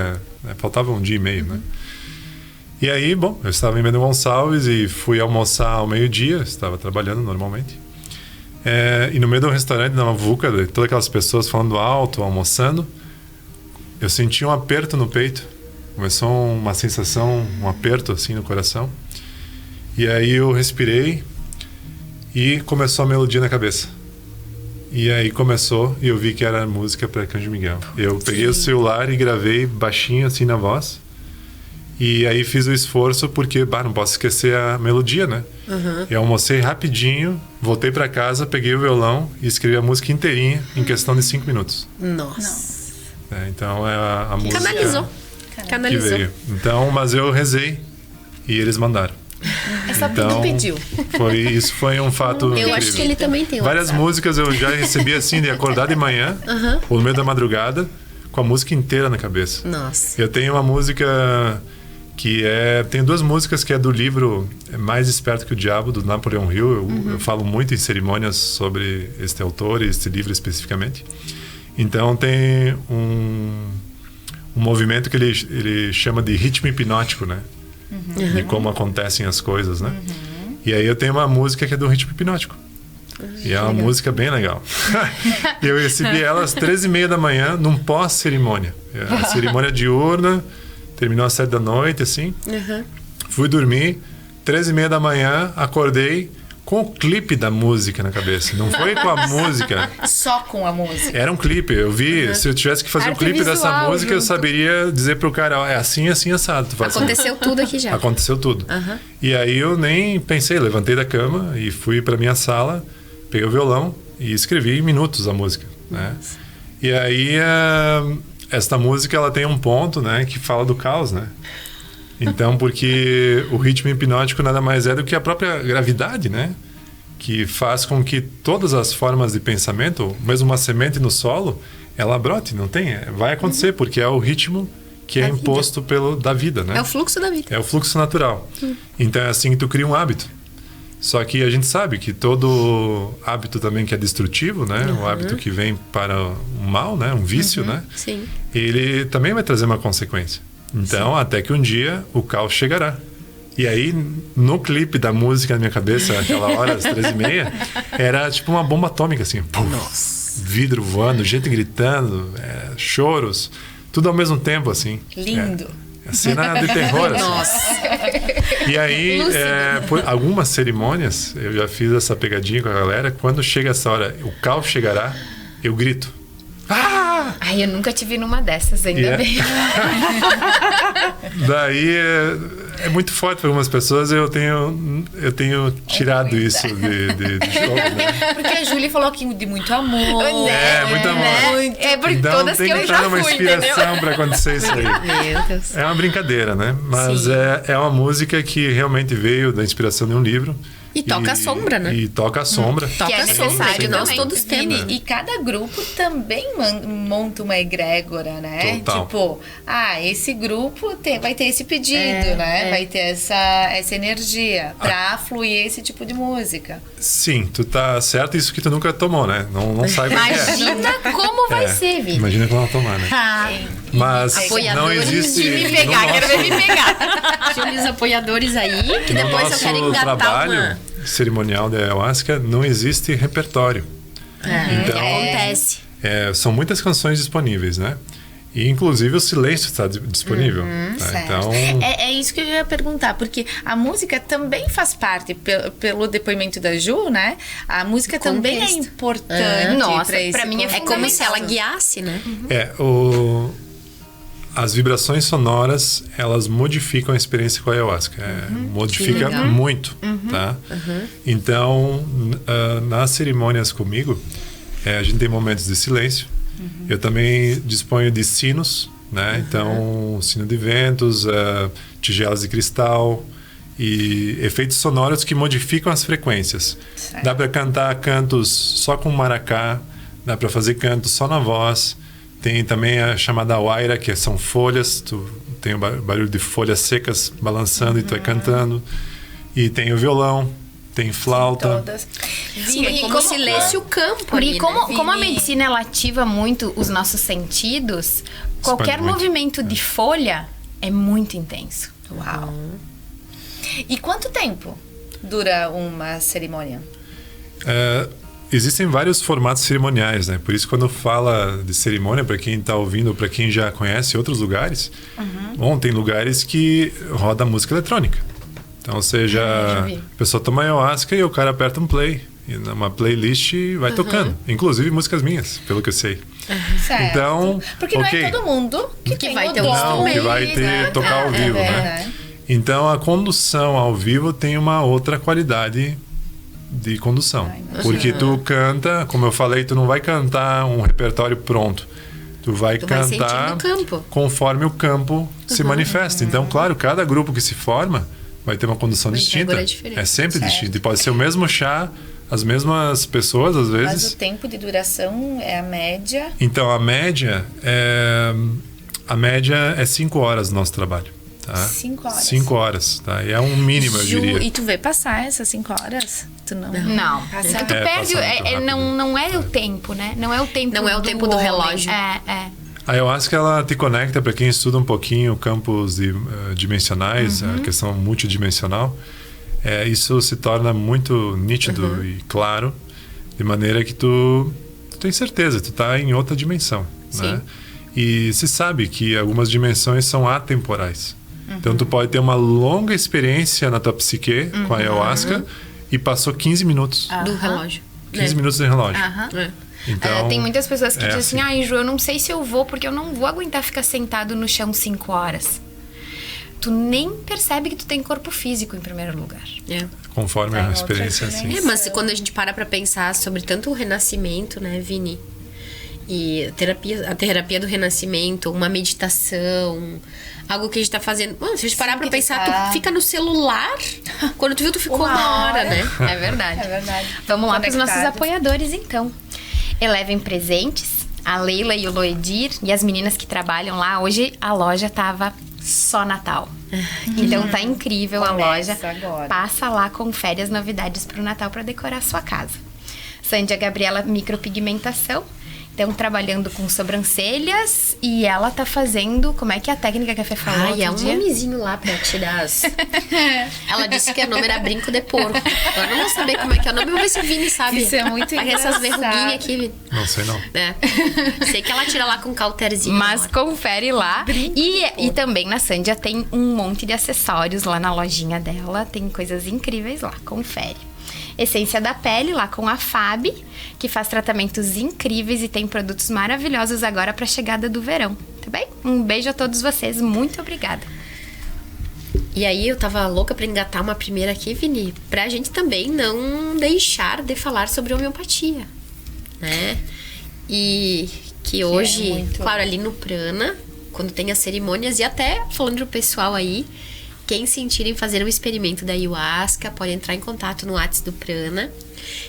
faltava um dia e meio, né? E aí, bom, eu estava em Bento Gonçalves e fui almoçar ao meio-dia. Estava trabalhando normalmente. E no meio do restaurante, na Mavuca, todas aquelas pessoas falando alto, almoçando, eu senti um aperto no peito. Começou uma sensação, um aperto assim no coração. E aí eu respirei e começou a melodia na cabeça. E aí começou e eu vi que era música para Arcanjo Miguel. Eu peguei o celular e gravei baixinho assim na voz. E aí fiz o esforço porque, não posso esquecer a melodia, né? Eu almocei rapidinho, voltei para casa, peguei o violão e escrevi a música inteirinha em questão de 5 minutos. Nossa. Então é a música Canalizou. que veio. Então, mas eu rezei e eles mandaram. É só Então, porque pediu. Isso foi um fato Eu incrível. acho que ele também tem Várias WhatsApp. músicas eu já recebi assim, de acordar de manhã, ou no meio da madrugada, com a música inteira na cabeça. Nossa. Eu tenho uma música que tem 2 músicas que é do livro Mais Esperto que o Diabo, do Napoleon Hill. Eu falo muito em cerimônias sobre este autor e este livro especificamente. Então tem um movimento que ele chama de ritmo hipnótico, né? De como acontecem as coisas, né? E aí eu tenho uma música que é do ritmo hipnótico. E é uma música bem legal. E eu recebi ela às 13h30 da manhã, num pós-cerimônia. A cerimônia diurna terminou às 7 da noite, assim. Fui dormir, 13h30 da manhã, acordei com o clipe da música na cabeça. Não foi com a música. Só com a música. Era um clipe. Eu vi, se eu tivesse que fazer um clipe dessa música, eu saberia dizer pro cara, é assim, assim, assado. Tu faz Aconteceu tudo aqui já. Aconteceu tudo. E aí eu nem pensei, levantei da cama e fui pra minha sala, peguei o violão e escrevi em minutos a música, né? E aí esta música, ela tem um ponto, né, que fala do caos, né? Então, porque o ritmo hipnótico nada mais é do que a própria gravidade, né? Que faz com que todas as formas de pensamento, mesmo uma semente no solo, ela brote, não tem? Vai acontecer, porque é o ritmo que é imposto da vida, né? É o fluxo da vida. É o fluxo natural. Então é assim que tu cria um hábito. Só que a gente sabe que todo hábito também que é destrutivo, né? O hábito que vem para o mal, né? Um vício, né? Sim. Ele também vai trazer uma consequência. Então, até que um dia o caos chegará. E aí, no clipe da música na minha cabeça, aquela hora, às 13h30, era tipo uma bomba atômica, assim. Puf, vidro voando, gente gritando, choros, tudo ao mesmo tempo, assim. Lindo. Cena de terror, assim. Nossa. E aí, por algumas cerimônias, eu já fiz essa pegadinha com a galera. Quando chega essa hora, o caos chegará, eu grito. Ai, eu nunca tive numa dessas, ainda bem. Daí é muito forte para algumas pessoas. Eu tenho tirado isso de jogo, né? Porque a Júlia falou aqui de muito amor. Muito amor. É porque Então todas tem que que eu estar já numa fui, inspiração entendeu? para acontecer isso aí. Meu Deus. É uma brincadeira, né? Mas é uma música que realmente veio da inspiração de um livro. E toca a sombra, né? E toca a sombra. Toca é a sombra, necessário que nós também. todos temos. E cada grupo também monta uma egrégora, né? Total. Tipo, esse grupo vai ter esse pedido, né? Vai ter essa energia pra fluir esse tipo de música. Sim, tu tá certo, isso que tu nunca tomou, né? Não sabe o que é. Imagina como vai ser, Vini. Imagina quando ela tomar, né? Mas não Apoiadores existe... Me pegar, quero ver me pegar. Tinha uns apoiadores aí que No depois eu nosso quero engatar trabalho uma... cerimonial de Ayahuasca não existe repertório. Então, Acontece. são muitas canções disponíveis, né? E inclusive o silêncio está disponível. Tá? Certo. Então, É isso que eu ia perguntar, porque a música também faz parte, pelo depoimento da Ju, né? A música também é contexto. importante. Nossa, esse pra mim é É como se ela fundamental. guiasse, né? as vibrações sonoras, elas modificam a experiência com a Ayahuasca. Modifica legal. muito, tá? Então, nas cerimônias comigo, a gente tem momentos de silêncio. Eu também disponho de sinos, né? Então, sino de ventos, tigelas de cristal e efeitos sonoros que modificam as frequências. Certo. Dá para cantar cantos só com maracá, dá para fazer cantos só na voz. Tem também a chamada waira, que são folhas, tu tem o barulho de folhas secas balançando e tu vai cantando. E tem o violão, tem flauta. Todas. Sim, é e como como- se lesse o campo Porque ali, como, né? como a medicina ela ativa muito os nossos sentidos, qualquer muito. movimento de folha é muito intenso. Uau. E quanto tempo dura uma cerimônia? existem vários formatos cerimoniais, né? Por isso, quando fala de cerimônia, para quem está ouvindo, para quem já conhece outros lugares, bom, tem lugares que roda música eletrônica. Então, ou seja, a pessoa toma ayahuasca e o cara aperta um play. E numa playlist vai tocando. Inclusive músicas minhas, pelo que eu sei. Certo. Então, porque não é todo mundo que vai tem ter o um dom. Não, que vai ter tocar ao vivo, né? Então, a condução ao vivo tem uma outra qualidade de condução. Porque tu canta, como eu falei, tu não vai cantar um repertório pronto. Tu vai cantar conforme o campo se manifesta. Então, claro, cada grupo que se forma vai ter uma condução distinta. É sempre distinto. E pode ser o mesmo chá, as mesmas pessoas, às vezes. Mas o tempo de duração é a média? Então, a média é 5 horas do nosso trabalho. Tá? 5 horas? 5 horas, tá? E é um mínimo, eu diria. E tu vê passar essas 5 horas? Tu não. Passa. Tu perde, não é o tempo, né? Não é o tempo Não é o tempo do relógio. A ayahuasca, ela te conecta, para quem estuda um pouquinho campos dimensionais, a questão multidimensional, isso se torna muito nítido e claro, de maneira que tu tem certeza, tu tá em outra dimensão, né? E se sabe que algumas dimensões são atemporais. Então, tu pode ter uma longa experiência na tua psique com a ayahuasca e passou 15 minutos. Do relógio. 15 minutos de relógio. Então, tem muitas pessoas que dizem assim, Ju, eu não sei se eu vou, porque eu não vou aguentar ficar sentado no chão 5 horas. Tu nem percebe que tu tem corpo físico em primeiro lugar. Conforme a experiência, assim. Mas quando a gente para pensar sobre tanto o renascimento, né, Vini? E a terapia do renascimento, uma meditação, algo que a gente tá fazendo. Mano, se a gente parar pra pensar, tu fica no celular, quando tu viu, tu ficou uma hora, né? É verdade. Vamos lá pros nossos apoiadores, então. Elevem presentes, a Leila e o Loedir e as meninas que trabalham lá. Hoje a loja tava só Natal. Então tá incrível a loja. Agora. Passa lá, confere as novidades pro Natal para decorar a sua casa. Sândia Gabriela, micropigmentação. Então, trabalhando com sobrancelhas e ela tá fazendo... Como é que é a técnica que a Fê falou? É um nomezinho lá pra tirar as... Ela disse que o nome era brinco de porco. Agora não vou saber como é que é o nome. Vamos ver se o Vini sabe. Isso é muito engraçado. Essas verruguinhas aqui, Vini. Não sei, não. Sei que ela tira lá com cauterzinho. Mas confere lá. E também na Sândia tem um monte de acessórios lá na lojinha dela. Tem coisas incríveis lá. Confere. Essência da Pele, lá com a Fabi, que faz tratamentos incríveis e tem produtos maravilhosos agora para a chegada do verão, tá bem? Um beijo a todos vocês, muito obrigada. E aí eu tava louca pra engatar uma primeira aqui, Vini, pra gente também não deixar de falar sobre homeopatia, né? E que hoje, claro, ali no Prana, quando tem as cerimônias, e até falando pro pessoal aí, quem sentirem fazer um experimento da ayahuasca, pode entrar em contato no WhatsApp do Prana.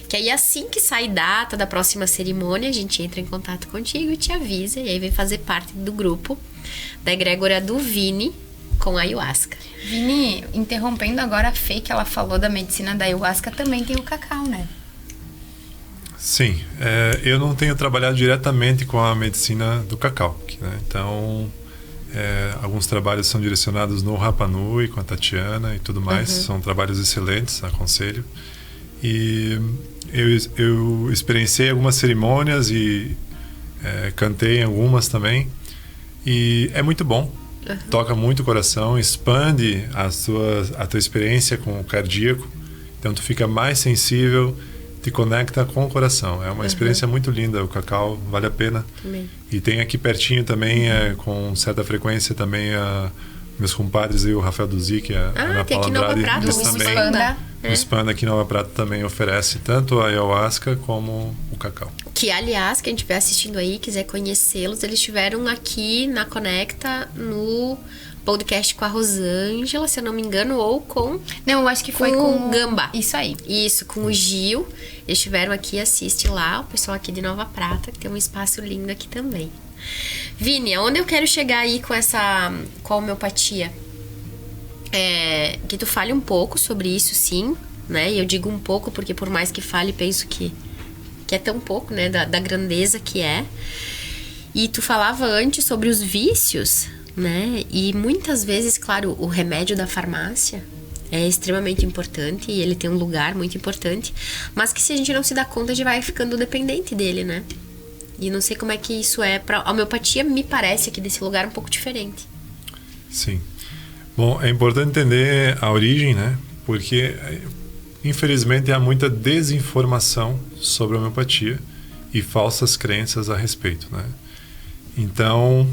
Que aí assim que sai data da próxima cerimônia, a gente entra em contato contigo e te avisa. E aí vem fazer parte do grupo da egrégora do Vini com a ayahuasca. Vini, interrompendo agora a Fê, que ela falou da medicina da ayahuasca, também tem o cacau, né? Sim, eu não tenho trabalhado diretamente com a medicina do cacau, né? Então... alguns trabalhos são direcionados no Rapa Nui com a Tatiana e tudo mais. São trabalhos excelentes, aconselho. E eu experienciei algumas cerimônias e cantei em algumas também. E é muito bom. Toca muito o coração, expande a tua experiência com o cardíaco. Então tu fica mais sensível, te conecta com o coração. É uma experiência muito linda. O cacau vale a pena. E tem aqui pertinho também, com certa frequência, também meus compadres e o Rafael Duzic, a Ana tem Paula aqui em Nova Andrade. Prata, O Spanda aqui em Nova Prata também oferece tanto a ayahuasca como o cacau. Que, aliás, quem estiver assistindo aí, quiser conhecê-los, eles estiveram aqui na Conecta, no podcast com a Rosângela, se eu não me engano, ou com... Não, eu acho que foi com o Gamba. Isso aí. Isso, com o Gil. Eles estiveram aqui, assiste lá, o pessoal aqui de Nova Prata, que tem um espaço lindo aqui também. Vini, aonde eu quero chegar aí com a homeopatia? Que tu fale um pouco sobre isso, sim, né? E eu digo um pouco porque por mais que fale, penso que é tão pouco, né? Da grandeza que é. E tu falava antes sobre os vícios, né? E muitas vezes, claro, o remédio da farmácia é extremamente importante e ele tem um lugar muito importante, mas que se a gente não se dá conta, a gente vai ficando dependente dele, né? E não sei como é que isso é para a homeopatia, me parece aqui desse lugar um pouco diferente. Sim. Bom, é importante entender a origem, né? Porque, infelizmente, há muita desinformação sobre a homeopatia e falsas crenças a respeito, né? Então,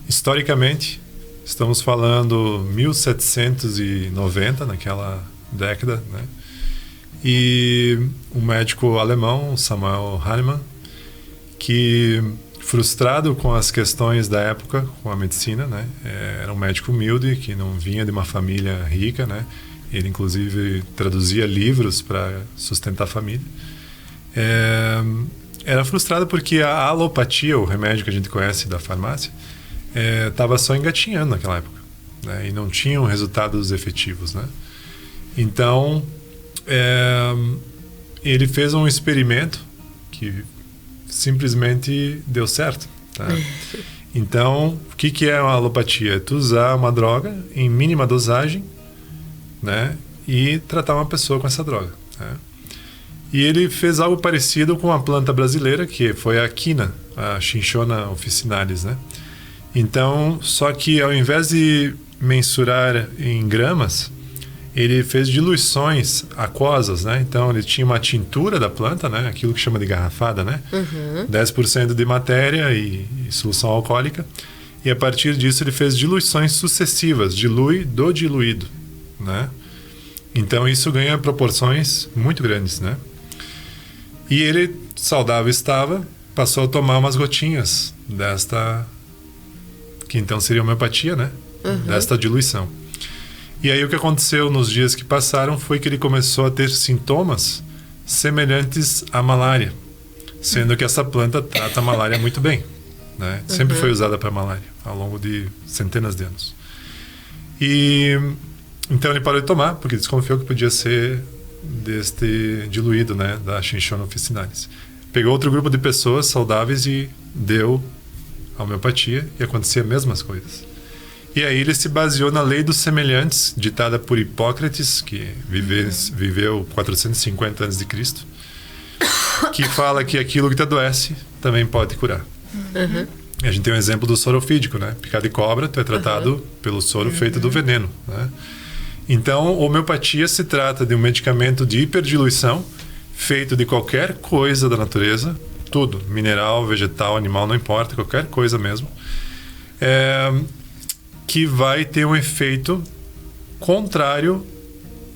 historicamente, estamos falando 1790, naquela década, né? E um médico alemão, Samuel Hahnemann, que, frustrado com as questões da época, com a medicina, né? Era um médico humilde, que não vinha de uma família rica, né? Ele, inclusive, traduzia livros para sustentar a família. Era frustrado porque a alopatia, o remédio que a gente conhece da farmácia, estava só engatinhando naquela época, né? E não tinham resultados efetivos, né? Então, ele fez um experimento que simplesmente deu certo, tá? Então, o que é uma alopatia? É tu usar uma droga em mínima dosagem, né? E tratar uma pessoa com essa droga, né? E ele fez algo parecido com a planta brasileira, que foi a quina, a Cinchona officinalis, né? Então, só que ao invés de mensurar em gramas, ele fez diluições aquosas, né? Então, ele tinha uma tintura da planta, né? Aquilo que chama de garrafada, né? 10% de matéria e solução alcoólica. E a partir disso, ele fez diluições sucessivas, dilui do diluído, né? Então, isso ganha proporções muito grandes, né? E ele, saudável estava, passou a tomar umas gotinhas desta, que então seria homeopatia, né? Desta diluição. E aí o que aconteceu nos dias que passaram foi que ele começou a ter sintomas semelhantes à malária, sendo que essa planta trata a malária muito bem, né? Sempre foi usada para malária, ao longo de centenas de anos. E então ele parou de tomar, porque desconfiou que podia ser deste diluído, né, da Cinchona officinalis. Pegou outro grupo de pessoas saudáveis e deu a homeopatia, e acontecia as mesmas coisas. E aí ele se baseou na lei dos semelhantes, ditada por Hipócrates, que viveu 450 a.C., que fala que aquilo que te adoece também pode curar. A gente tem um exemplo do sorofídico, né? Picado de cobra, tu é tratado pelo soro feito do veneno, né? Então, homeopatia se trata de um medicamento de hiperdiluição, feito de qualquer coisa da natureza, tudo, mineral, vegetal, animal, não importa, qualquer coisa mesmo, que vai ter um efeito contrário,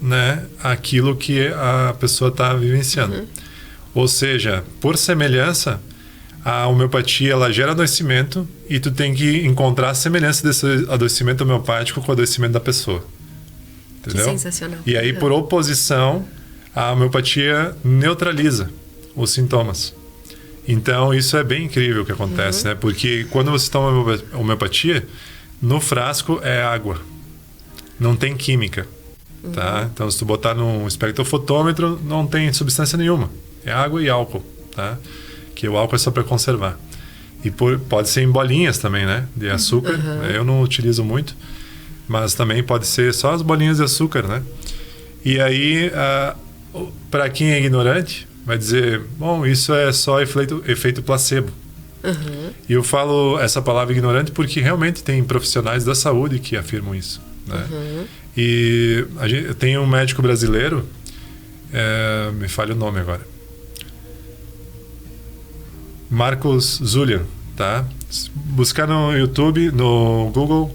né, àquilo que a pessoa está vivenciando. Ou seja, por semelhança, a homeopatia ela gera adoecimento e tu tem que encontrar a semelhança desse adoecimento homeopático com o adoecimento da pessoa. Entendeu? Que sensacional. E aí, por oposição, a homeopatia neutraliza os sintomas. Então, isso é bem incrível o que acontece, né? Porque quando você toma homeopatia, no frasco é água. Não tem química, tá? Então, se tu botar num espectrofotômetro, não tem substância nenhuma. É água e álcool, tá? Que o álcool é só para conservar. E pode ser em bolinhas também, né? De açúcar. Eu não utilizo muito. Mas também pode ser só as bolinhas de açúcar, né? E aí, para quem é ignorante, vai dizer, bom, isso é só efeito placebo. E eu falo essa palavra ignorante porque realmente tem profissionais da saúde que afirmam isso, né? E tem um médico brasileiro, me falha o nome agora, Marcos Zulian, tá? Buscar no YouTube, no Google,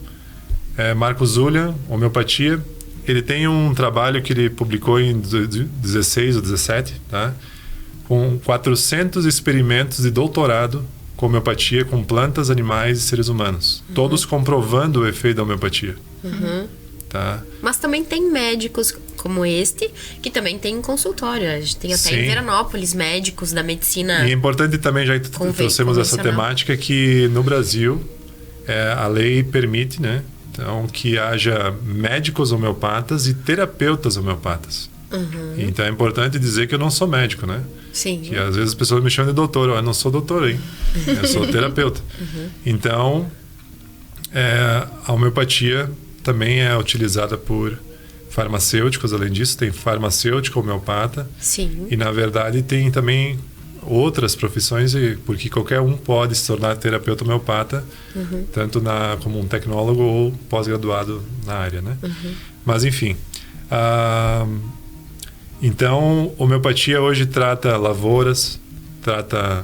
Marcos Zulian, homeopatia. Ele tem um trabalho que ele publicou em 16 ou 17, tá? Com 400 experimentos de doutorado com homeopatia com plantas, animais e seres humanos. Todos comprovando o efeito da homeopatia. Tá? Mas também tem médicos como este, que também tem consultório. A gente tem até em Veranópolis médicos da medicina. E é importante também, já que trouxemos essa temática, que no Brasil a lei permite, né? Então, que haja médicos homeopatas e terapeutas homeopatas. Então, é importante dizer que eu não sou médico, né? Sim. Que às vezes as pessoas me chamam de doutor. Eu não sou doutor, hein? Eu sou terapeuta. Então, a homeopatia também é utilizada por farmacêuticos, além disso, tem farmacêutico homeopata. Sim. E, na verdade, tem também outras profissões, porque qualquer um pode se tornar terapeuta homeopata, tanto como um tecnólogo ou pós-graduado na área, né? Mas, enfim. Então, homeopatia hoje trata lavouras, trata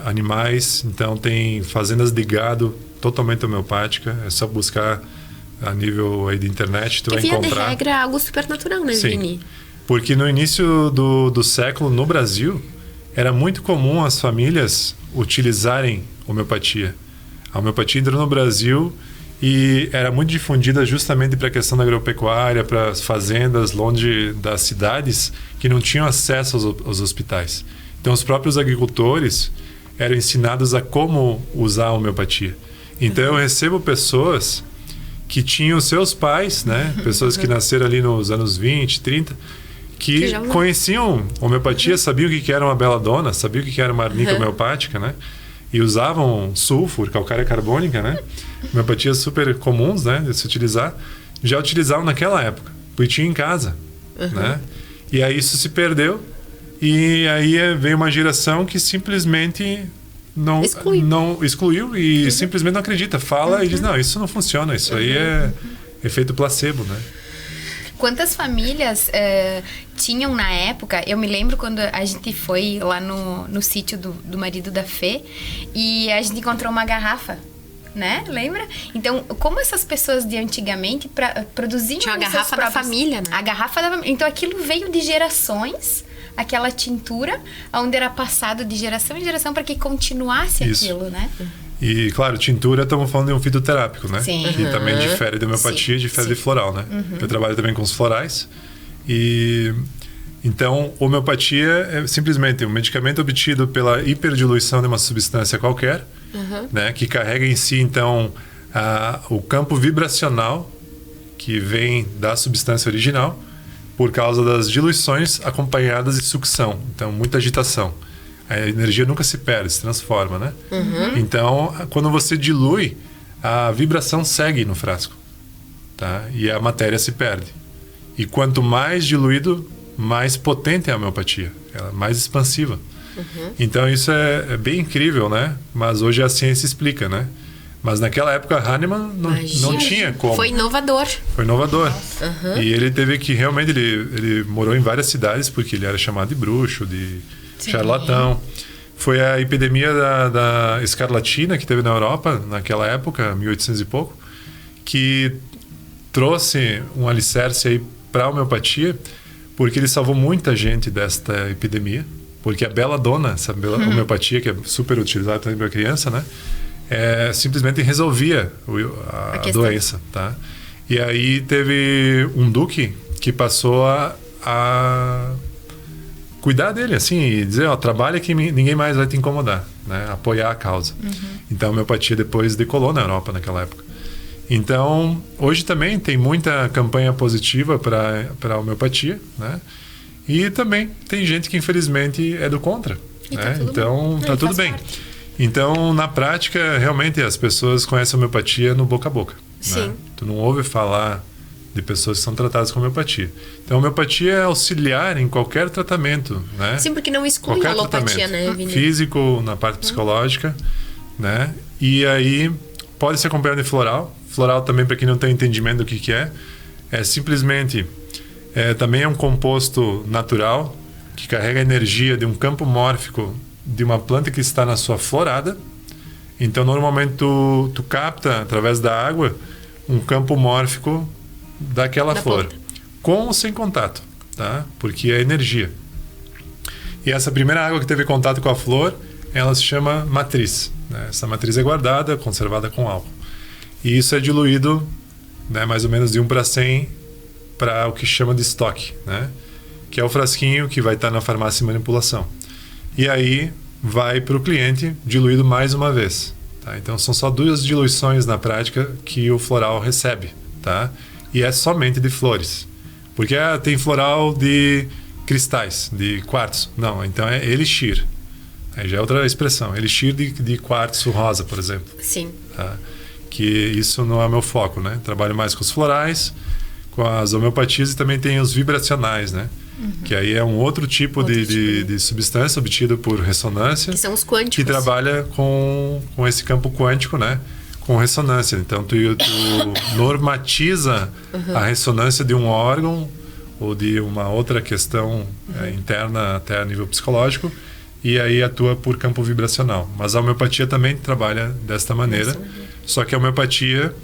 animais, então tem fazendas de gado totalmente homeopática, é só buscar a nível aí de internet, tu vai via encontrar. de regra é algo super natural, né, Sim, Vini? porque no início do século, no Brasil, era muito comum as famílias utilizarem homeopatia. A homeopatia entrou no Brasil e era muito difundida justamente para a questão da agropecuária, para as fazendas longe das cidades que não tinham acesso aos hospitais. Então, os próprios agricultores eram ensinados a como usar a homeopatia. Então, eu recebo pessoas que tinham seus pais, né? Pessoas que nasceram ali nos anos 20, 30, que conheciam homeopatia, sabiam o que era uma beladona, sabiam o que era uma arnica homeopática, né? E usavam sulfur, calcária carbônica, né? Homeopatias super comuns, né? De se utilizar. Já utilizavam naquela época, porque tinha em casa, né? E aí isso se perdeu. E aí veio uma geração que simplesmente não excluiu e simplesmente não acredita. Fala e diz, não, isso não funciona, isso aí é efeito placebo, né? Quantas famílias tinham na época? Eu me lembro quando a gente foi lá no sítio do marido da Fê e a gente encontrou uma garrafa, né? Lembra? Então, como essas pessoas de antigamente produziam... Tinha a garrafa da família, né? A garrafa da família. Então, aquilo veio de gerações, aquela tintura, onde era passado de geração em geração para que continuasse aquilo, né? E, claro, tintura, estamos falando de um fitoterápico, né? Sim. Que também difere de homeopatia, difere de floral, né? Eu trabalho também com os florais. E, então, homeopatia é simplesmente um medicamento obtido pela hiperdiluição de uma substância qualquer, né? Que carrega em si, então, o campo vibracional que vem da substância original por causa das diluições acompanhadas de sucção. Então, muita agitação. A energia nunca se perde, se transforma, né? Então, quando você dilui, a vibração segue no frasco, tá? E a matéria se perde. E quanto mais diluído, mais potente é a homeopatia. Ela é mais expansiva. Então, isso é bem incrível, né? Mas hoje a ciência explica, né? Mas naquela época, Hahnemann não tinha como. Foi inovador. Foi inovador. E ele teve que, realmente, ele morou em várias cidades, porque ele era chamado de bruxo, de charlatão. Foi a epidemia da escarlatina que teve na Europa naquela época, 1800 e pouco, que trouxe um alicerce aí para a homeopatia, porque ele salvou muita gente desta epidemia, porque a beladona, essa homeopatia que é super utilizada também para criança, né, simplesmente resolvia a doença, tá? E aí teve um duque que passou a cuidar dele, assim, e dizer, trabalha que ninguém mais vai te incomodar, né? Apoiar a causa. Então, a homeopatia depois decolou na Europa naquela época. Então, hoje também tem muita campanha positiva para a homeopatia, né? E também tem gente que, infelizmente, é do contra, né? Então, tá tudo bem. Então, na prática, realmente, as pessoas conhecem a homeopatia no boca a boca. Sim. Né? Tu não ouve falar de pessoas que são tratadas com homeopatia. Então, a homeopatia é auxiliar em qualquer tratamento, né? Sim, porque não exclui qualquer a alopatia, né, Vini? Físico, na parte psicológica, né? E aí, pode ser acompanhado de floral. Floral também, para quem não tem entendimento do que é simplesmente... também é um composto natural que carrega a energia de um campo mórfico de uma planta que está na sua florada. Então, normalmente, tu capta, através da água, um campo mórfico daquela flor, planta, com ou sem contato, tá? Porque é energia. E essa primeira água que teve contato com a flor, ela se chama matriz, né? Essa matriz é guardada, conservada com álcool. E isso é diluído, né, mais ou menos de 1 para 100 para o que chama de estoque, né? Que é o frasquinho que vai estar na farmácia de manipulação. E aí vai para o cliente diluído mais uma vez, tá? Então são só 2 diluições na prática que o floral recebe, tá? E é somente de flores. Porque tem floral de cristais, de quartzo. Não, então é elixir. Aí já é outra expressão. Elixir de quartzo rosa, por exemplo. Sim. Tá? Que isso não é meu foco, né? Trabalho mais com os florais, com as homeopatias e também tem os vibracionais, né? Que aí é um outro tipo de substância obtido por ressonância. Que são os quânticos. Que trabalha com esse campo quântico, né? Com ressonância. Então, tu normatiza a ressonância de um órgão ou de uma outra questão interna até a nível psicológico e aí atua por campo vibracional. Mas a homeopatia também trabalha desta maneira. Só que a homeopatia,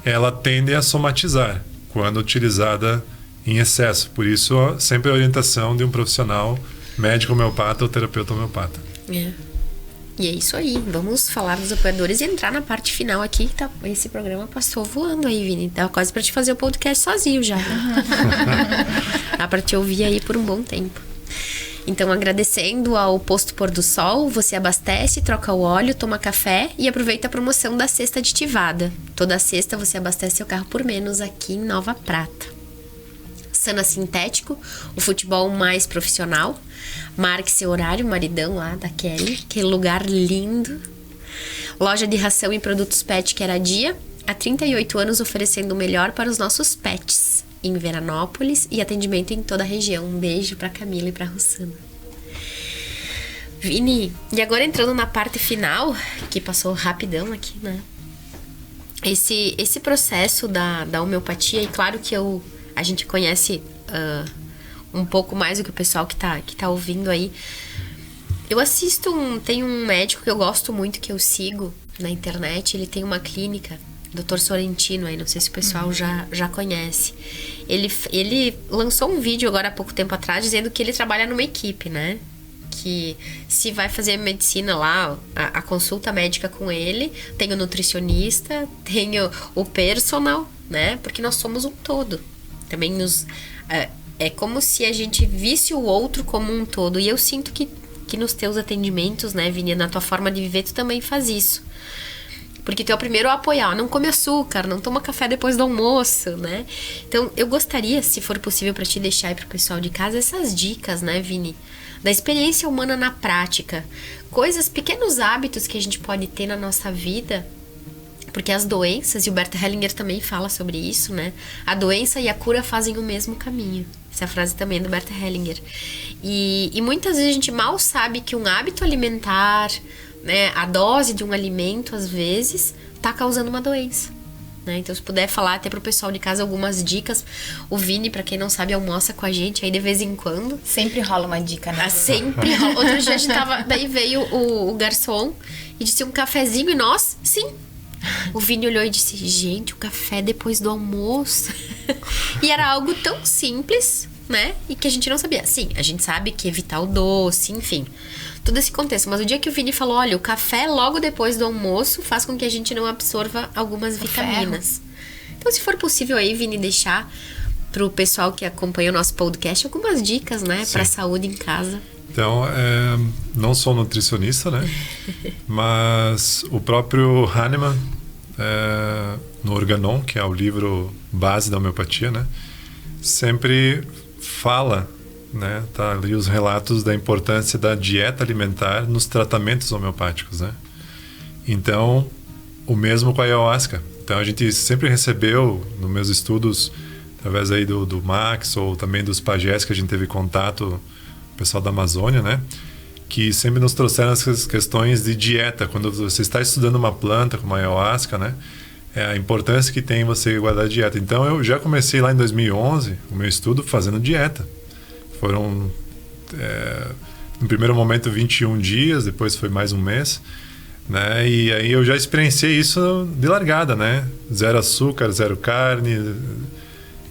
ela tende a somatizar quando utilizada em excesso. Por isso, sempre a orientação de um profissional médico homeopata ou terapeuta homeopata. E é isso aí. Vamos falar dos apoiadores e entrar na parte final aqui. Tá, esse programa passou voando aí, Vini. Tava quase pra te fazer o podcast sozinho já. Dá pra te ouvir aí por um bom tempo. Então, agradecendo ao Posto Pôr do Sol, você abastece, troca o óleo, toma café e aproveita a promoção da cesta aditivada. Toda sexta você abastece seu carro por menos aqui em Nova Prata. Sana Sintético, o futebol mais profissional. Marque seu horário, maridão lá da Kelly, que lugar lindo. Loja de ração e produtos pet Queradia, há 38 anos oferecendo o melhor para os nossos pets, em Veranópolis e atendimento em toda a região. Um beijo para Camila e para Rossana. Vini, e agora entrando na parte final, que passou rapidão aqui, né? Esse processo da homeopatia, e claro que a gente conhece um pouco mais do que o pessoal que tá ouvindo aí. Eu assisto, tem um médico que eu gosto muito, que eu sigo na internet, ele tem uma clínica, Dr. Sorrentino, aí não sei se o pessoal já conhece. Ele lançou um vídeo agora há pouco tempo atrás dizendo que ele trabalha numa equipe, né? Que se vai fazer medicina lá, a consulta médica com ele, tem o nutricionista, tem o personal, né? Porque nós somos um todo. Também é como se a gente visse o outro como um todo. E eu sinto que nos teus atendimentos, né, Vini, na tua forma de viver, tu também faz isso. Porque tu é o primeiro a apoiar. Não come açúcar, não toma café depois do almoço, né? Então, eu gostaria, se for possível pra te deixar aí pro pessoal de casa, essas dicas, né, Vini? Da experiência humana na prática. Coisas, pequenos hábitos que a gente pode ter na nossa vida. Porque as doenças, e o Bert Hellinger também fala sobre isso, né? A doença e a cura fazem o mesmo caminho. Essa frase também é do Bert Hellinger. E muitas vezes a gente mal sabe que um hábito alimentar, né, a dose de um alimento, às vezes, tá causando uma doença. Né? Então, se puder falar até pro pessoal de casa algumas dicas. O Vini, pra quem não sabe, almoça com a gente aí de vez em quando. Sempre rola uma dica, né? Sempre rola. Outro dia a gente tava... Daí veio o garçom e disse um cafezinho e nós, sim. O Vini olhou e disse, gente, o café depois do almoço. E era algo tão simples, né? E que a gente não sabia. Sim, a gente sabe que evitar o doce, enfim. Todo esse contexto. Mas o dia que o Vini falou, olha, o café logo depois do almoço faz com que a gente não absorva algumas vitaminas. Então, se for possível aí, Vini, deixar pro pessoal que acompanha o nosso podcast algumas dicas, né? Pra saúde em casa. Então, não sou nutricionista, né? Mas o próprio Hahnemann, no Organon, que é o livro base da homeopatia, né? Sempre fala, né? Tá ali os relatos da importância da dieta alimentar nos tratamentos homeopáticos, né? Então, o mesmo com a ayahuasca. Então, a gente sempre recebeu, nos meus estudos, através aí do Max ou também dos pajés que a gente teve contato, pessoal da Amazônia, né? Que sempre nos trouxeram essas questões de dieta. Quando você está estudando uma planta como a ayahuasca, né? É a importância que tem você guardar a dieta. Então, eu já comecei lá em 2011 o meu estudo fazendo dieta. Foram, no primeiro momento, 21 dias, depois foi mais um mês, né? E aí eu já experienciei isso de largada, né? 0 açúcar, 0 carne,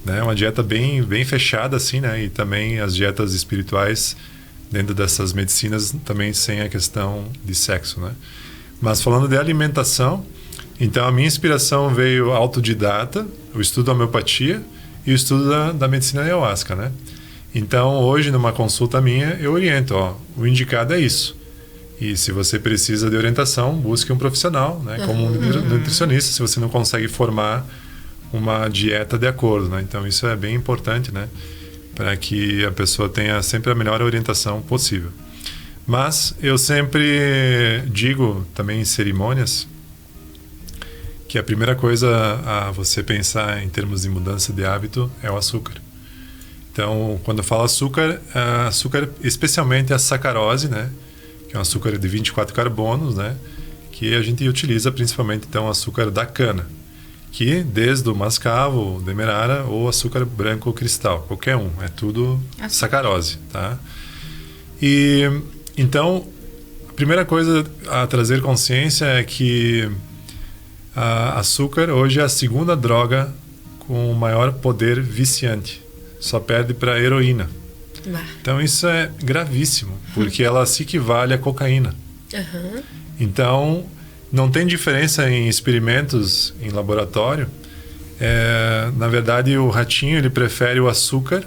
né? Uma dieta bem, bem fechada, assim, né? E também as dietas espirituais dentro dessas medicinas também sem a questão de sexo, né? Mas falando de alimentação, então a minha inspiração veio autodidata, o estudo da homeopatia e o estudo da medicina ayahuasca, né? Então hoje numa consulta minha eu oriento, o indicado é isso. E se você precisa de orientação, busque um profissional, né? Como um nutricionista, se você não consegue formar uma dieta de acordo, né? Então isso é bem importante, né? Para que a pessoa tenha sempre a melhor orientação possível. Mas eu sempre digo também em cerimônias que a primeira coisa a você pensar em termos de mudança de hábito é o açúcar. Então, quando eu falo açúcar, especialmente a sacarose, né? Que é um açúcar de 24 carbonos, né? Que a gente utiliza principalmente, então, o açúcar da cana. Que desde o mascavo, o demerara ou açúcar branco ou cristal, qualquer um, é tudo sacarose, tá? E então, a primeira coisa a trazer consciência é que açúcar hoje é a segunda droga com maior poder viciante. Só perde para a heroína. Então isso é gravíssimo, porque ela se equivale à cocaína. Então não tem diferença em experimentos em laboratório. Na verdade, o ratinho ele prefere o açúcar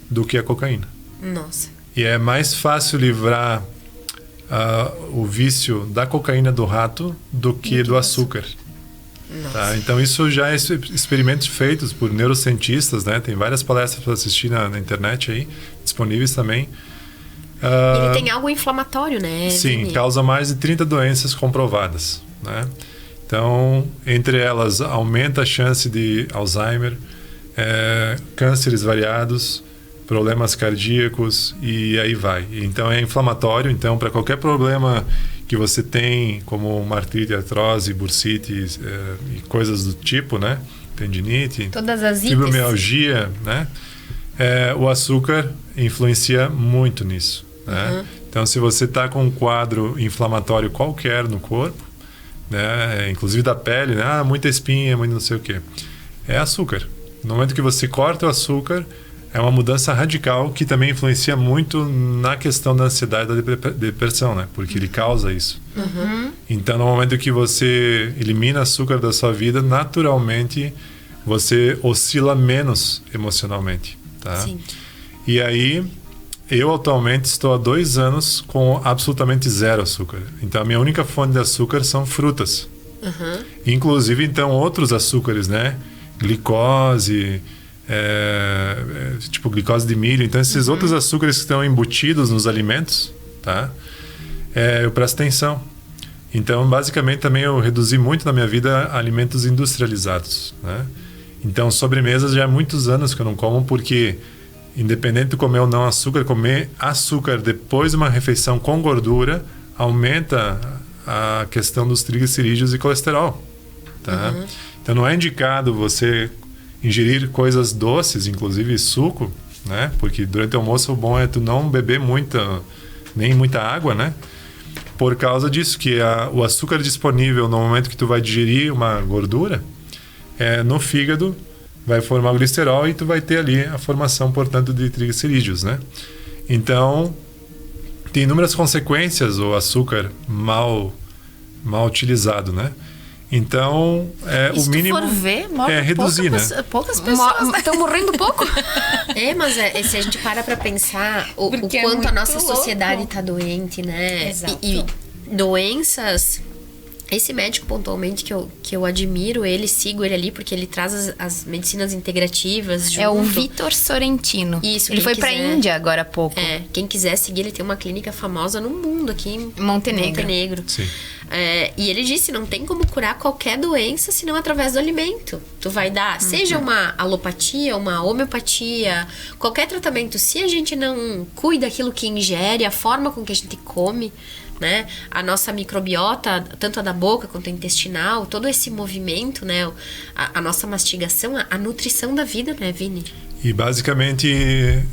do que a cocaína. Nossa. E é mais fácil livrar o vício da cocaína do rato do que do açúcar. Tá? Então isso já é experimentos feitos por neurocientistas, né? Tem várias palestras para assistir na internet aí, disponíveis também. Ele tem algo inflamatório, né? Sim, Vini? causa mais de 30 doenças comprovadas, né? Então, entre elas, aumenta a chance de Alzheimer, cânceres variados, problemas cardíacos e aí vai. Então é inflamatório, então para qualquer problema que você tem, como uma artrite, artrose, bursite e coisas do tipo, né? Tendinite, Todas as ites. fibromialgia, né? O açúcar influencia muito nisso, né? Então, se você está com um quadro inflamatório qualquer no corpo, né? Inclusive da pele, né? Muita espinha, muito não sei o quê. É açúcar. No momento que você corta o açúcar, é uma mudança radical que também influencia muito na questão da ansiedade e da depressão, né? Porque ele causa isso. Então, no momento que você elimina açúcar da sua vida, naturalmente você oscila menos emocionalmente, tá? Sim. E aí, eu atualmente estou há 2 anos com absolutamente zero açúcar. Então, a minha única fonte de açúcar são frutas. Inclusive, então, outros açúcares, né? Glicose... tipo glicose de milho. Então esses outros açúcares que estão embutidos nos alimentos, tá? Eu presto atenção. Então basicamente também eu reduzi muito na minha vida alimentos industrializados, né? Então sobremesas já há muitos anos que eu não como, porque independente de comer ou não açúcar, comer açúcar depois de uma refeição com gordura aumenta a questão dos triglicerídeos e colesterol, tá? Então não é indicado você ingerir coisas doces, inclusive suco, né? Porque durante o almoço o bom é tu não beber nem muita água, né? Por causa disso, que o açúcar disponível no momento que tu vai digerir uma gordura, no fígado vai formar o glicerol e tu vai ter ali a formação, portanto, de triglicerídeos, né? Então, tem inúmeras consequências o açúcar mal utilizado, né? Então, o mínimo for ver, morre reduzir, né? Poucas pessoas Estão morrendo pouco? Mas se a gente para pensar o Porque quanto a muito nossa louco. sociedade tá doente, né? Exato. E doenças... Esse médico, pontualmente, que eu admiro, sigo ele ali, porque ele traz as medicinas integrativas junto. É o Vitor Sorrentino. Isso, ele quem foi pra quiser. Índia agora há pouco. Quem quiser seguir, ele tem uma clínica famosa no mundo, aqui em Montenegro. Sim. E ele disse, não tem como curar qualquer doença senão através do alimento. Tu vai dar, seja uma alopatia, uma homeopatia, qualquer tratamento, se a gente não cuida daquilo que ingere, a forma com que a gente come, né? A nossa microbiota, tanto a da boca quanto a intestinal, todo esse movimento, né? A nossa mastigação, a nutrição da vida, né, Vini? E basicamente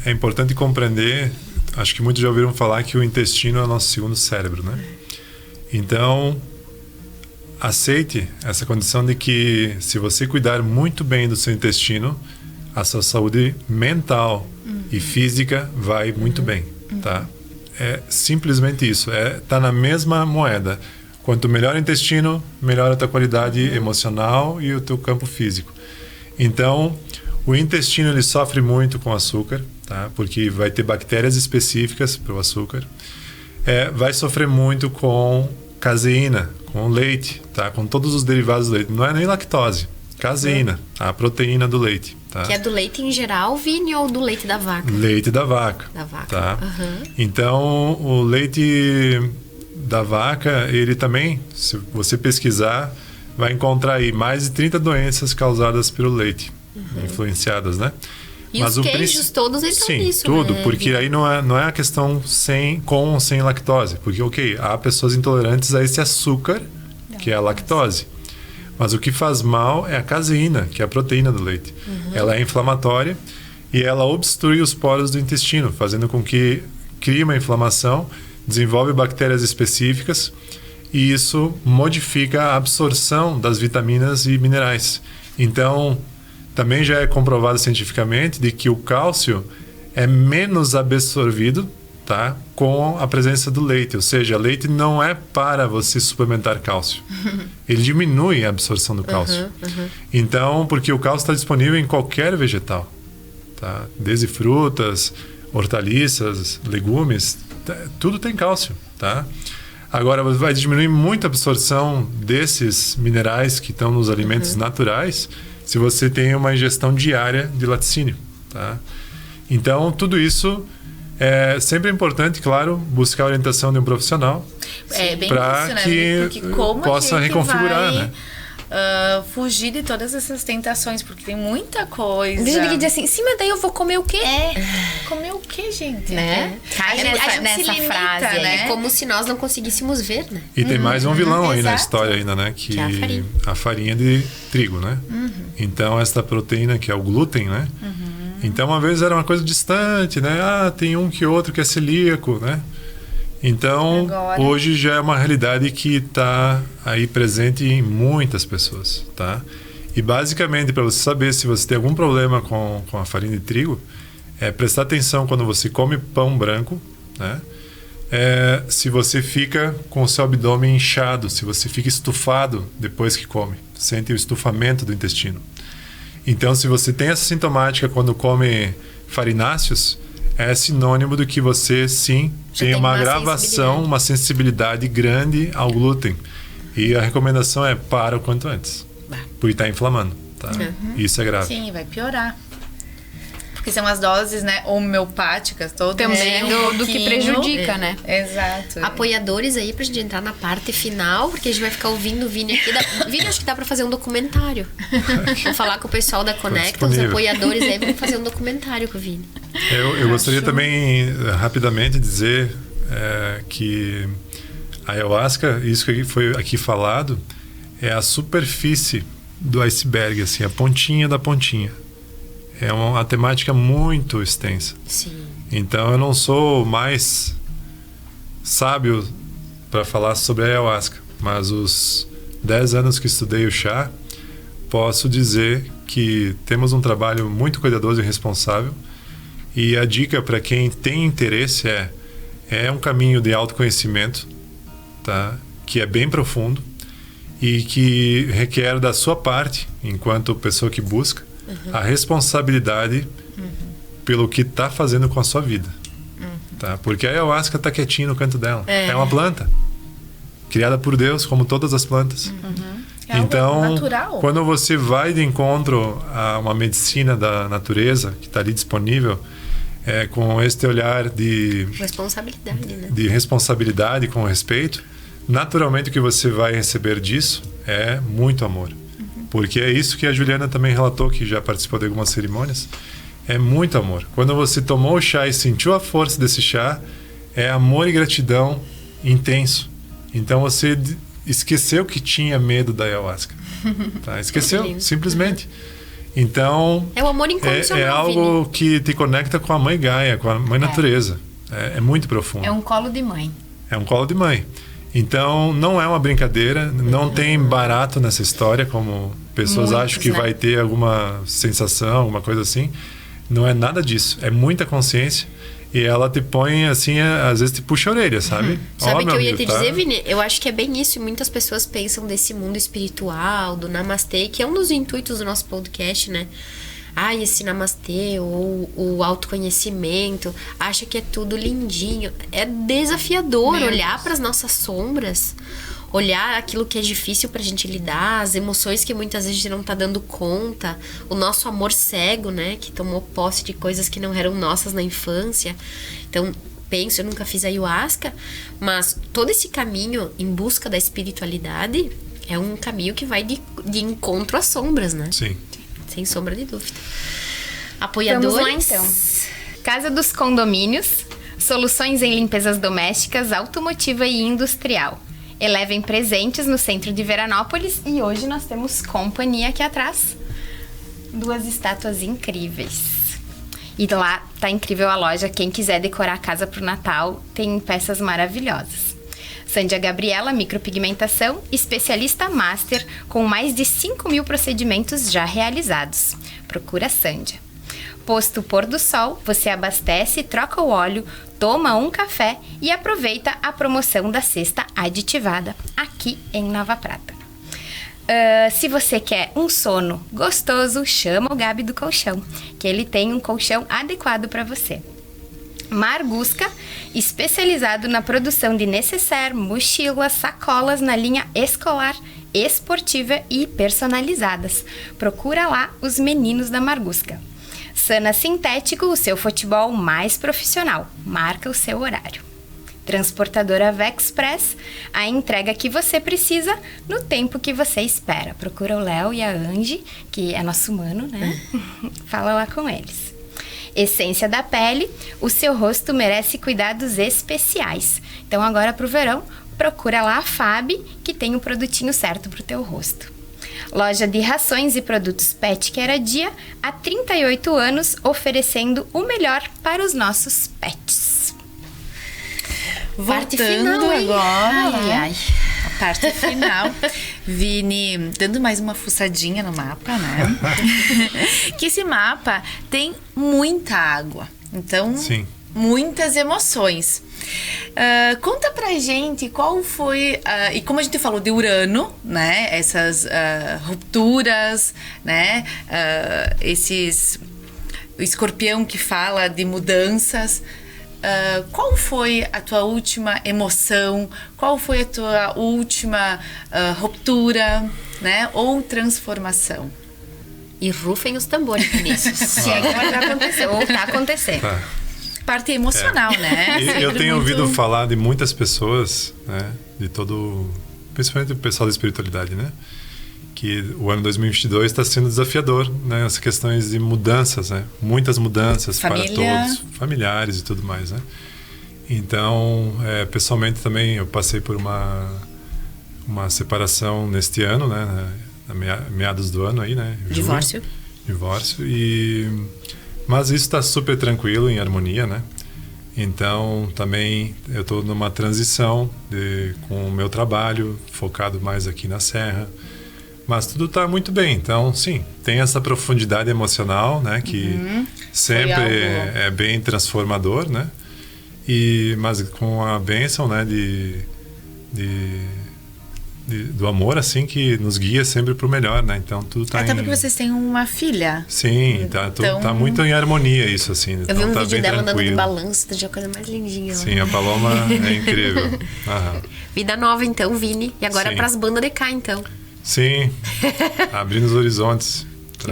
é importante compreender, acho que muitos já ouviram falar que o intestino é o nosso segundo cérebro, né? Então, aceite essa condição de que se você cuidar muito bem do seu intestino, a sua saúde mental e física vai muito bem, tá? É simplesmente isso, tá na mesma moeda. Quanto melhor o intestino, melhor a tua qualidade emocional e o teu campo físico. Então, o intestino ele sofre muito com açúcar, tá? Porque vai ter bactérias específicas para o açúcar. Vai sofrer muito com caseína, com leite, tá? Com todos os derivados do leite. Não é nem lactose, caseína, a proteína do leite. Tá? Que é do leite em geral, Vini, ou do leite da vaca? Leite da vaca. Da vaca. Tá? Então, o leite da vaca, ele também, se você pesquisar, vai encontrar aí mais de 30 doenças causadas pelo leite, influenciadas, né? E os queijos todos entram sim, nisso, tudo, né? porque aí não é a questão com ou sem lactose. Porque, ok, há pessoas intolerantes a esse açúcar, que é a lactose. Mas o que faz mal é a caseína, que é a proteína do leite. Ela é inflamatória e ela obstrui os poros do intestino, fazendo com que crie uma inflamação, desenvolve bactérias específicas e isso modifica a absorção das vitaminas e minerais. Então, também já é comprovado cientificamente de que o cálcio é menos absorvido, tá, com a presença do leite. Ou seja, leite não é para você suplementar cálcio. Ele diminui a absorção do cálcio. Então, porque o cálcio está disponível em qualquer vegetal, tá? Desde frutas, hortaliças, legumes, tudo tem cálcio, tá? Agora, vai diminuir muito a absorção desses minerais que estão nos alimentos naturais se você tem uma ingestão diária de laticínio, tá? Então, tudo isso é sempre importante, claro, buscar a orientação de um profissional para isso, né? que Porque como possa a gente reconfigurar, vai, né? fugir de todas essas tentações, porque tem muita coisa. Tem gente que diz assim, sim, mas daí eu vou comer o quê? Comer o que, gente? Né? Cai A gente nessa se limita, frase, né? É como se nós não conseguíssemos ver, né? E tem mais um vilão aí na exato. história ainda, né? Que é a farinha. a farinha de trigo, né? Então, essa proteína que é o glúten, né? Então, uma vez era uma coisa distante, né? Ah, tem um que outro que é celíaco, né? Então, Agora... hoje já é uma realidade que está aí presente em muitas pessoas, tá? E basicamente, para você saber se você tem algum problema com a farinha de trigo, é prestar atenção quando você come pão branco, né? Se você fica com o seu abdômen inchado, se você fica estufado depois que come, sente o estufamento do intestino. Então, se você tem essa sintomática quando come farináceos, é sinônimo de que você, sim, tem uma agravação, uma sensibilidade grande ao glúten. E a recomendação é para o quanto antes, porque está inflamando, tá? Isso é grave. Sim, vai piorar. Porque são as doses, né, homeopáticas todas. Também do que prejudica, né? Exato. Apoiadores aí pra gente entrar na parte final, porque a gente vai ficar ouvindo o Vini aqui. Vini, acho que dá pra fazer um documentário. Vou falar com o pessoal da Conecta, os apoiadores aí, vamos fazer um documentário com o Vini. Eu gostaria também, rapidamente, dizer que a ayahuasca, isso que foi aqui falado, é a superfície do iceberg, assim, a pontinha da pontinha. É uma temática muito extensa. Sim. Então, eu não sou mais sábio para falar sobre a ayahuasca, mas os 10 anos que estudei o chá, posso dizer que temos um trabalho muito cuidadoso e responsável. E a dica para quem tem interesse é um caminho de autoconhecimento, tá? Que é bem profundo e que requer da sua parte, enquanto pessoa que busca, a responsabilidade pelo que está fazendo com a sua vida. Tá? Porque a ayahuasca está quietinha no canto dela. É uma planta criada por Deus, como todas as plantas. É então, algo natural. quando você vai de encontro a uma medicina da natureza que está ali disponível, com este olhar de responsabilidade, né? De responsabilidade, com respeito, naturalmente o que você vai receber disso é muito amor. Porque é isso que a Juliana também relatou, que já participou de algumas cerimônias. É muito amor. Quando você tomou o chá e sentiu a força desse chá, é amor e gratidão intenso. Então você esqueceu que tinha medo da ayahuasca. Tá? Esqueceu, simplesmente. Então, é o amor incondicional, é algo que te conecta com a mãe Gaia, com a mãe natureza. É muito profundo. É um colo de mãe. É um colo de mãe. Então, não é uma brincadeira, não tem barato nessa história, como pessoas acham que vai ter alguma sensação, alguma coisa assim. Não é nada disso. É muita consciência e ela te põe, assim, às vezes te puxa a orelha, sabe? Sabe o que eu ia te dizer, Vini? Eu acho que é bem isso. E muitas pessoas pensam desse mundo espiritual, do Namastê, que é um dos intuitos do nosso podcast, né? Esse namastê ou o autoconhecimento, acha que é tudo lindinho. É desafiador olhar para as nossas sombras, olhar aquilo que é difícil pra gente lidar, as emoções que muitas vezes a gente não tá dando conta, o nosso amor cego, né, que tomou posse de coisas que não eram nossas na infância. Então, eu nunca fiz ayahuasca, mas todo esse caminho em busca da espiritualidade É um caminho que vai de encontro às sombras, né? Sim. Sem sombra de dúvida. Apoiadores. Vamos lá, então. Casa dos Condomínios, soluções em limpezas domésticas, automotiva e industrial. Elevem presentes no centro de Veranópolis e hoje nós temos companhia aqui atrás. 2 estátuas incríveis. E lá tá incrível a loja, quem quiser decorar a casa pro Natal, tem peças maravilhosas. Sândia Gabriela, micropigmentação, especialista master com mais de 5.000 procedimentos já realizados. Procura a Sândia. Posto Pôr do Sol, você abastece, troca o óleo, toma um café e aproveita a promoção da cesta aditivada aqui em Nova Prata. Se você quer um sono gostoso, chama o Gabi do Colchão, que ele tem um colchão adequado para você. Margusca, especializado na produção de necessaire, mochilas, sacolas na linha escolar, esportiva e personalizadas. Procura lá os meninos da Margusca. Sana Sintético, o seu futebol mais profissional. Marca o seu horário. Transportadora Vexpress, a entrega que você precisa no tempo que você espera. Procura o Léo e a Angie, que é nosso mano, né? Fala lá com eles. Essência da Pele, o seu rosto merece cuidados especiais. Então agora pro verão, procura lá a Fabi, que tem o produtinho certo pro teu rosto. Loja de rações e produtos Pet Care a Dia, há 38 anos, oferecendo o melhor para os nossos pets. Voltando final, hein? agora, Ai, ai. a parte final. Vini, dando mais uma fuçadinha no mapa, né? Que esse mapa tem muita água. Então, Sim. muitas emoções. Conta pra gente qual foi, e como a gente falou de Urano, né? Essas rupturas, né? O Escorpião que fala de mudanças. Qual foi a tua última emoção? Qual foi a tua última ruptura, né? Ou transformação? E rufem os tambores, Vinícius. Que agora vai acontecer, ou tá acontecendo. Tá. Parte emocional, né? E eu Sempre tenho muito- ouvido falar de muitas pessoas, né? De todo... Principalmente o pessoal da espiritualidade, né? Que o ano 2022 está sendo desafiador, né? As questões de mudanças, né? Muitas mudanças Família. para todos, familiares e tudo mais, né? Então, pessoalmente também eu passei por uma separação neste ano, né? Meados do ano aí, né? Julho. Divórcio. Mas isso está super tranquilo, em harmonia, né? Então, também eu estou numa transição com o meu trabalho, focado mais aqui na Serra. Mas tudo está muito bem. Então, sim, tem essa profundidade emocional, né? Que sempre algo- é bem transformador, né? Mas com a bênção, né? Do amor, assim, que nos guia sempre para o melhor, né? Então, tudo está Até porque vocês têm uma filha. Sim, tá muito em harmonia isso, assim. Eu então vi um tá vídeo bem dela andando de tranquilo. balanço, tá de a coisa mais lindinha. Sim, a Paloma é incrível. Aham. Vida nova, então, Vini. E agora Sim. pras bandas de cá, então. Sim, abrindo os horizontes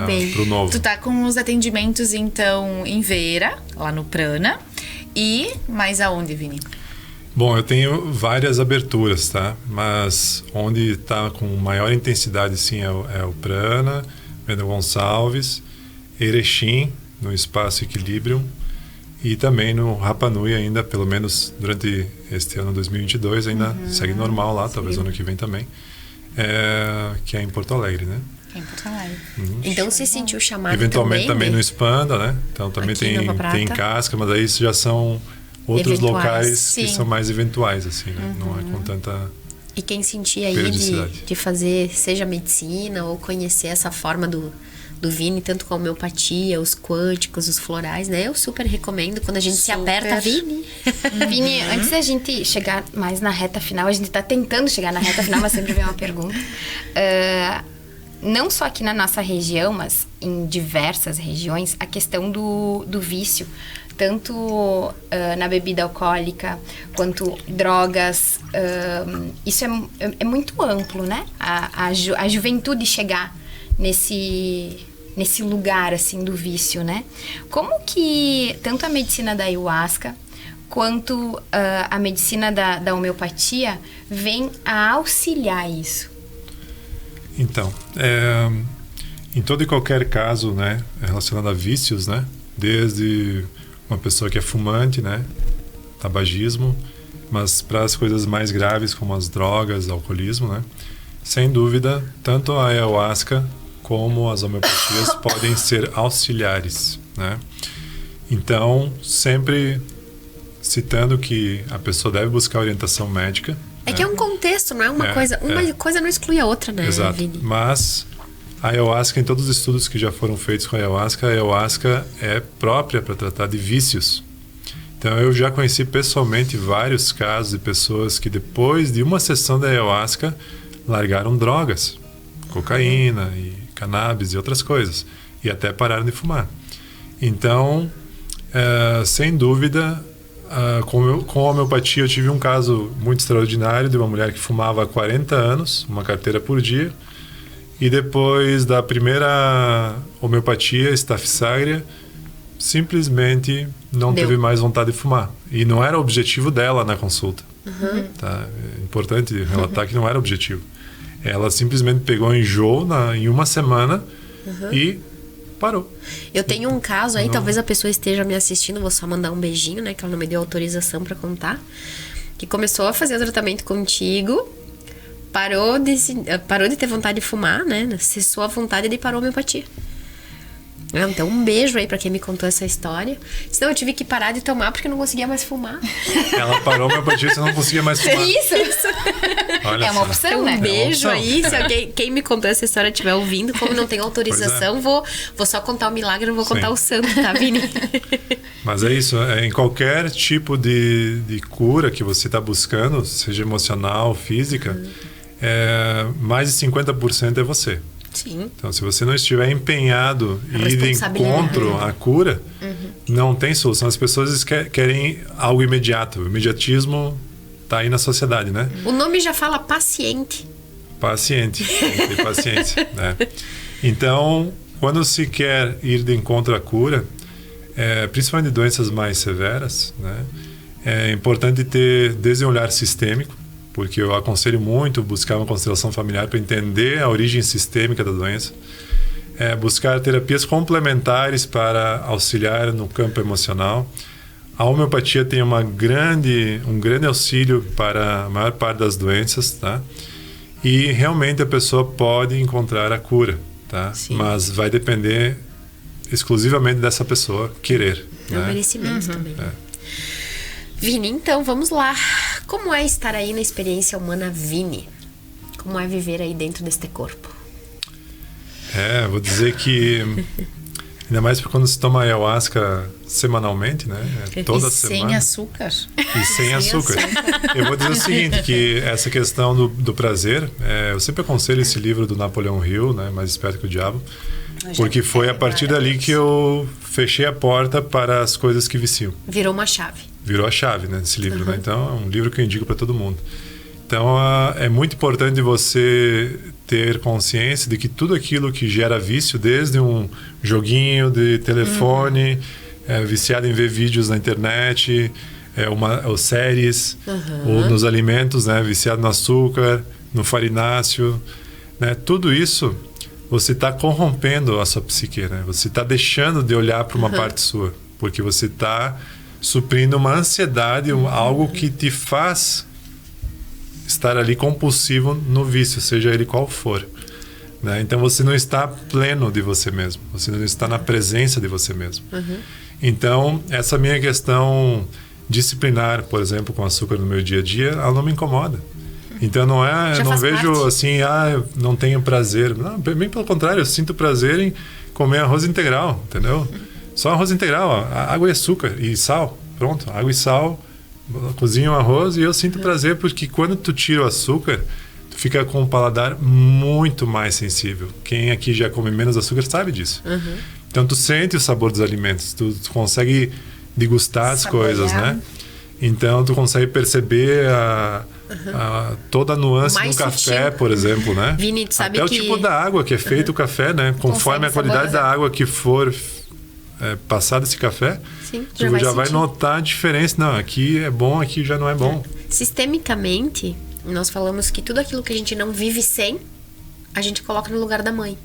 bem. pro novo. Tu tá com os atendimentos, então, em Veira, lá no Prana. E mais aonde, Vini? Bom, eu tenho várias aberturas, tá? Mas onde está com maior intensidade, sim, é o Prana, Bento Gonçalves, Erechim, no Espaço Equilibrium, e também no Rapa Nui ainda, pelo menos durante este ano 2022, ainda segue normal lá, talvez ano que vem também, que é em Porto Alegre, né? Em Porto Alegre. Então, se sentiu chamado Eventualmente também né? no Expanda, né? Então também Aqui em Nova Prata. tem casca, mas aí isso já são outros Eventuais, locais sim. que são mais eventuais, assim, né? Não é com tanta... E quem sentir aí Periodicidade. de fazer, seja medicina ou conhecer essa forma do Vini, tanto com a homeopatia, os quânticos, os florais, né? Eu super recomendo quando a gente se Super. aperta, Vini. Vini, antes da gente chegar mais na reta final, a gente tá tentando chegar na reta final, mas sempre vem uma pergunta. Não só aqui na nossa região, mas em diversas regiões, a questão do vício, tanto na bebida alcoólica quanto drogas, isso é muito amplo, né? A juventude chegar nesse lugar, assim, do vício, né? Como que tanto a medicina da ayahuasca quanto a medicina da homeopatia vem a auxiliar isso? Então, em todo e qualquer caso, né, relacionado a vícios, né, desde uma pessoa que é fumante, né, tabagismo, mas para as coisas mais graves como as drogas, alcoolismo, né, sem dúvida, tanto a ayahuasca como as homeopatias podem ser auxiliares, né? Então, sempre citando que a pessoa deve buscar orientação médica. É que é um contexto, não é uma coisa. Uma coisa não exclui a outra, né, Exato. Vini? Mas a ayahuasca, em todos os estudos que já foram feitos com a ayahuasca é própria para tratar de vícios. Então, eu já conheci pessoalmente vários casos de pessoas que depois de uma sessão da ayahuasca largaram drogas, cocaína e cannabis e outras coisas, e até pararam de fumar. Então, sem dúvida, com a homeopatia eu tive um caso muito extraordinário de uma mulher que fumava há 40 anos, uma carteira por dia, e depois da primeira homeopatia, Staphysagra, simplesmente não teve mais vontade de fumar. E não era o objetivo dela na consulta. Tá? É importante relatar que não era o objetivo. Ela simplesmente pegou enjoo em uma semana e parou. Eu tenho um caso aí, talvez a pessoa esteja me assistindo, vou só mandar um beijinho, né, que ela não me deu autorização pra contar, que começou a fazer o tratamento contigo, parou de ter vontade de fumar, né, cessou a vontade e parou a homeopatia. Então, um beijo aí pra quem me contou essa história. Senão eu tive que parar de tomar porque eu não conseguia mais fumar. Ela parou a homeopatia e você não conseguia mais fumar. Isso. Olha É uma só. opção, né? Um beijo opção. aí, se quem me contou essa história estiver ouvindo, como não tem autorização, vou só contar o milagre, não vou contar o santo, tá, Vini? Mas é isso, em qualquer tipo de cura que você está buscando, seja emocional, física, mais de 50% é você. Sim. Então, se você não estiver empenhado em ir de responsabilidade. encontro à cura, não tem solução. As pessoas querem algo imediato. O imediatismo está aí na sociedade, né? O nome já fala paciente. Paciente, tem que ter paciência, né? Então, quando se quer ir de encontro à cura, principalmente de doenças mais severas, né, é importante ter desde um olhar sistêmico, porque eu aconselho muito buscar uma constelação familiar para entender a origem sistêmica da doença, buscar terapias complementares para auxiliar no campo emocional. A homeopatia tem um grande auxílio para a maior parte das doenças, tá? E realmente a pessoa pode encontrar a cura, tá? Sim. Mas vai depender exclusivamente dessa pessoa querer. É um né? merecimento também. Vini, então vamos lá. Como é estar aí na experiência humana, Vini? Como é viver aí dentro deste corpo? Vou dizer que ainda mais quando se toma ayahuasca semanalmente, né? Toda semana. Sem açúcar. E sem açúcar. Eu vou dizer o seguinte, que essa questão do prazer, eu sempre aconselho esse livro do Napoleão Hill, né? Mais Esperto que o Diabo, porque foi a partir dali que eu fechei a porta para as coisas que viciam. Virou uma chave. Virou a chave, né, desse livro, né? Então é um livro que eu indico para todo mundo. Então é muito importante você ter consciência de que tudo aquilo que gera vício, desde um joguinho de telefone, viciado em ver vídeos na internet, ou séries, ou nos alimentos, né, viciado no açúcar, no farináceo, né, tudo isso você está corrompendo a sua psique, né? Você está deixando de olhar para uma parte sua, porque você está suprindo uma ansiedade, algo que te faz estar ali compulsivo no vício, seja ele qual for, né? Então você não está pleno de você mesmo, você não está na presença de você mesmo. Então essa minha questão disciplinar, por exemplo, com açúcar no meu dia a dia, ela não me incomoda. Então eu não vejo parte. Assim, eu não tenho prazer. Não, bem pelo contrário, eu sinto prazer em comer arroz integral, entendeu? Só arroz integral, água e açúcar e sal, pronto, água e sal, cozinho o arroz e eu sinto prazer porque quando tu tira o açúcar, tu fica com o paladar muito mais sensível. Quem aqui já come menos açúcar sabe disso. Então tu sente o sabor dos alimentos, tu consegue degustar as coisas, né? Então tu consegue perceber toda a nuance mais do café, sutil. Por exemplo, né? Vini, tu sabe até que o tipo da água que é feito o café, né? Conforme a qualidade da água que for passado esse café, sim, tu já vai notar a diferença. Não, aqui é bom, aqui já não é bom. Sistemicamente, nós falamos que tudo aquilo que a gente não vive sem, a gente coloca no lugar da mãe,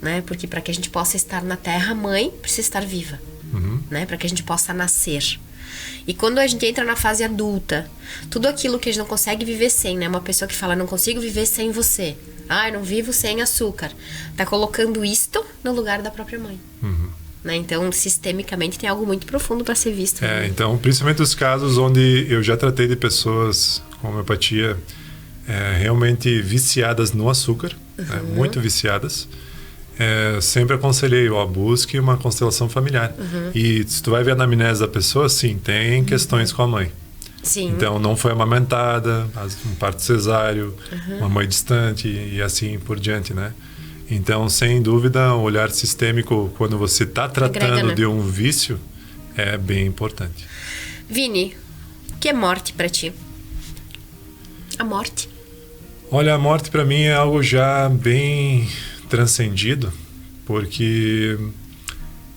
né? Porque para que a gente possa estar na Terra, a mãe precisa estar viva, né? Para que a gente possa nascer. E quando a gente entra na fase adulta, tudo aquilo que a gente não consegue viver sem, né? Uma pessoa que fala, não consigo viver sem você. Eu não vivo sem açúcar. Tá colocando isto no lugar da própria mãe. Né? Então, sistemicamente, tem algo muito profundo para ser visto. Né? Então, principalmente os casos onde eu já tratei de pessoas com homeopatia realmente viciadas no açúcar, né? Muito viciadas. Sempre aconselhei, busque uma constelação familiar. E se tu vai ver a anamnese da pessoa, sim, tem questões com a mãe. Sim. Então, não foi amamentada, um parto cesáreo, uma mãe distante e assim por diante, né? Então, sem dúvida, o olhar sistêmico, quando você está tratando Agrega, né? de um vício, é bem importante. Vini, o que é morte para ti? A morte. Olha, a morte para mim é algo já bem transcendido, porque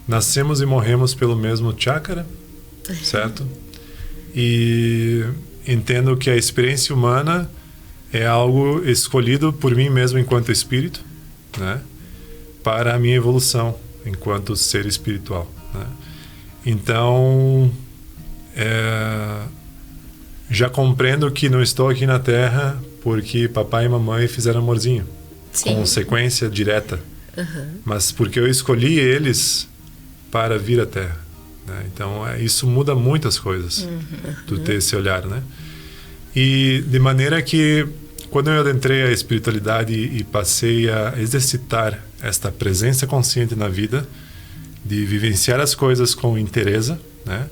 nascemos e morremos pelo mesmo chakra, certo? E entendo que a experiência humana é algo escolhido por mim mesmo enquanto espírito, né? Para a minha evolução enquanto ser espiritual, né? Então, já compreendo que não estou aqui na Terra porque papai e mamãe fizeram amorzinho. Sim. Consequência direta. Mas porque eu escolhi eles para vir à Terra, né? Então, isso muda muitas coisas, tu ter esse olhar, né? E de maneira que, quando eu adentrei a espiritualidade e passei a exercitar esta presença consciente na vida, de vivenciar as coisas com inteireza, né?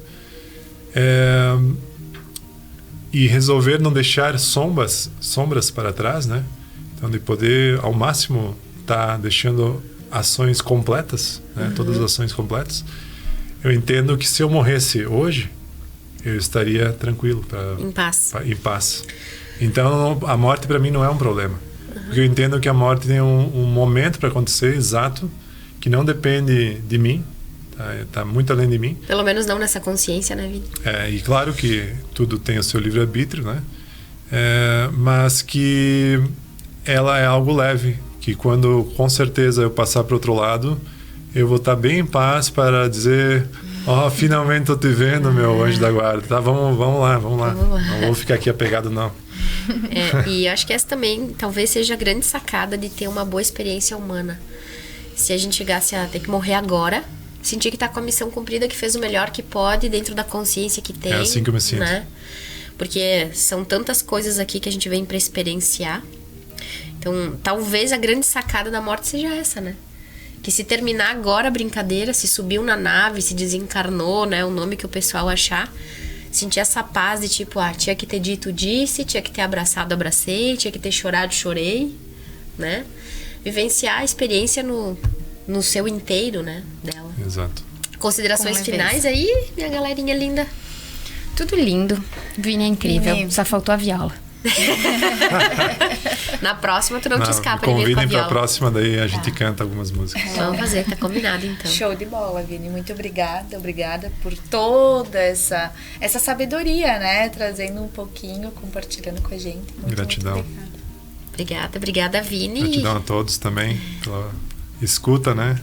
E resolver não deixar sombras para trás, né? Então, de poder, ao máximo, estar deixando ações completas, né? Todas as ações completas. Eu entendo que se eu morresse hoje, eu estaria tranquilo. Em paz. Então, a morte para mim não é um problema. Porque eu entendo que a morte tem um momento para acontecer exato, que não depende de mim, tá muito além de mim. Pelo menos não nessa consciência, né, Vini? E claro que tudo tem o seu livre-arbítrio, né? Mas que ela é algo leve, que quando com certeza eu passar para o outro lado, eu vou estar bem em paz para dizer, finalmente estou te vendo, meu anjo da guarda. Tá, vamos lá. Não vou ficar aqui apegado, não. E eu acho que essa também talvez seja a grande sacada de ter uma boa experiência humana. Se a gente chegasse a ter que morrer agora, sentir que está com a missão cumprida, que fez o melhor que pode dentro da consciência que tem. É assim que eu me sinto. Né? Porque são tantas coisas aqui que a gente vem para experienciar. Então, talvez a grande sacada da morte seja essa, né? Que se terminar agora a brincadeira, se subiu na nave, se desencarnou, né? O nome que o pessoal achar, sentir essa paz de tipo, tinha que ter dito, disse, tinha que ter abraçado, abracei, tinha que ter chorado, chorei, né? Vivenciar a experiência no seu inteiro, né? Dela. Exato. Considerações finais aí, minha galerinha linda? Tudo lindo. Vini é incrível. Vini. Só faltou a viola. Na próxima tu não te escapa de vir com a Convidem viola. pra próxima, daí a gente canta algumas músicas. Vamos fazer, tá combinado então. Show de bola, Vini. Muito obrigada por toda essa sabedoria, né? Trazendo um pouquinho, compartilhando com a gente. Gratidão. Muito obrigada. Obrigada, Vini. Gratidão a todos também pela escuta, né?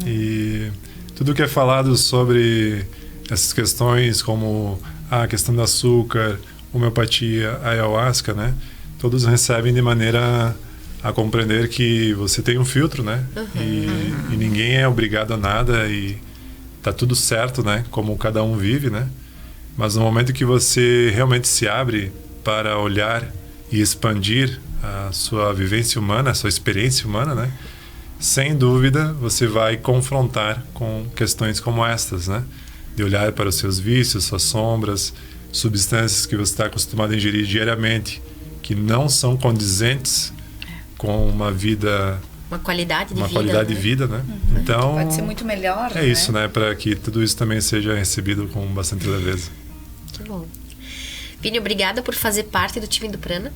E tudo que é falado sobre essas questões, como a questão do açúcar, homeopatia, a ayahuasca, né? Todos recebem de maneira a compreender que você tem um filtro, né? E ninguém é obrigado a nada e tá tudo certo, né? Como cada um vive, né? Mas no momento que você realmente se abre para olhar e expandir a sua vivência humana, a sua experiência humana, né? Sem dúvida, você vai confrontar com questões como estas, né? De olhar para os seus vícios, suas sombras, substâncias que você está acostumado a ingerir diariamente, que não são condizentes com uma vida... Uma qualidade de vida. Uma qualidade de vida, né? Então, Pode ser muito melhor, é né? isso, né? Para que tudo isso também seja recebido com bastante leveza. Que bom. Vini, obrigada por fazer parte do time do Prana.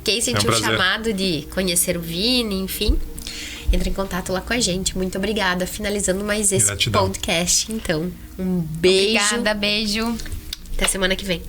Quem sentiu o prazer. chamado de conhecer o Vini, enfim, entra em contato lá com a gente. Muito obrigada. Finalizando mais esse Gratidão. podcast, então. Um beijo. Obrigada, beijo. Até semana que vem.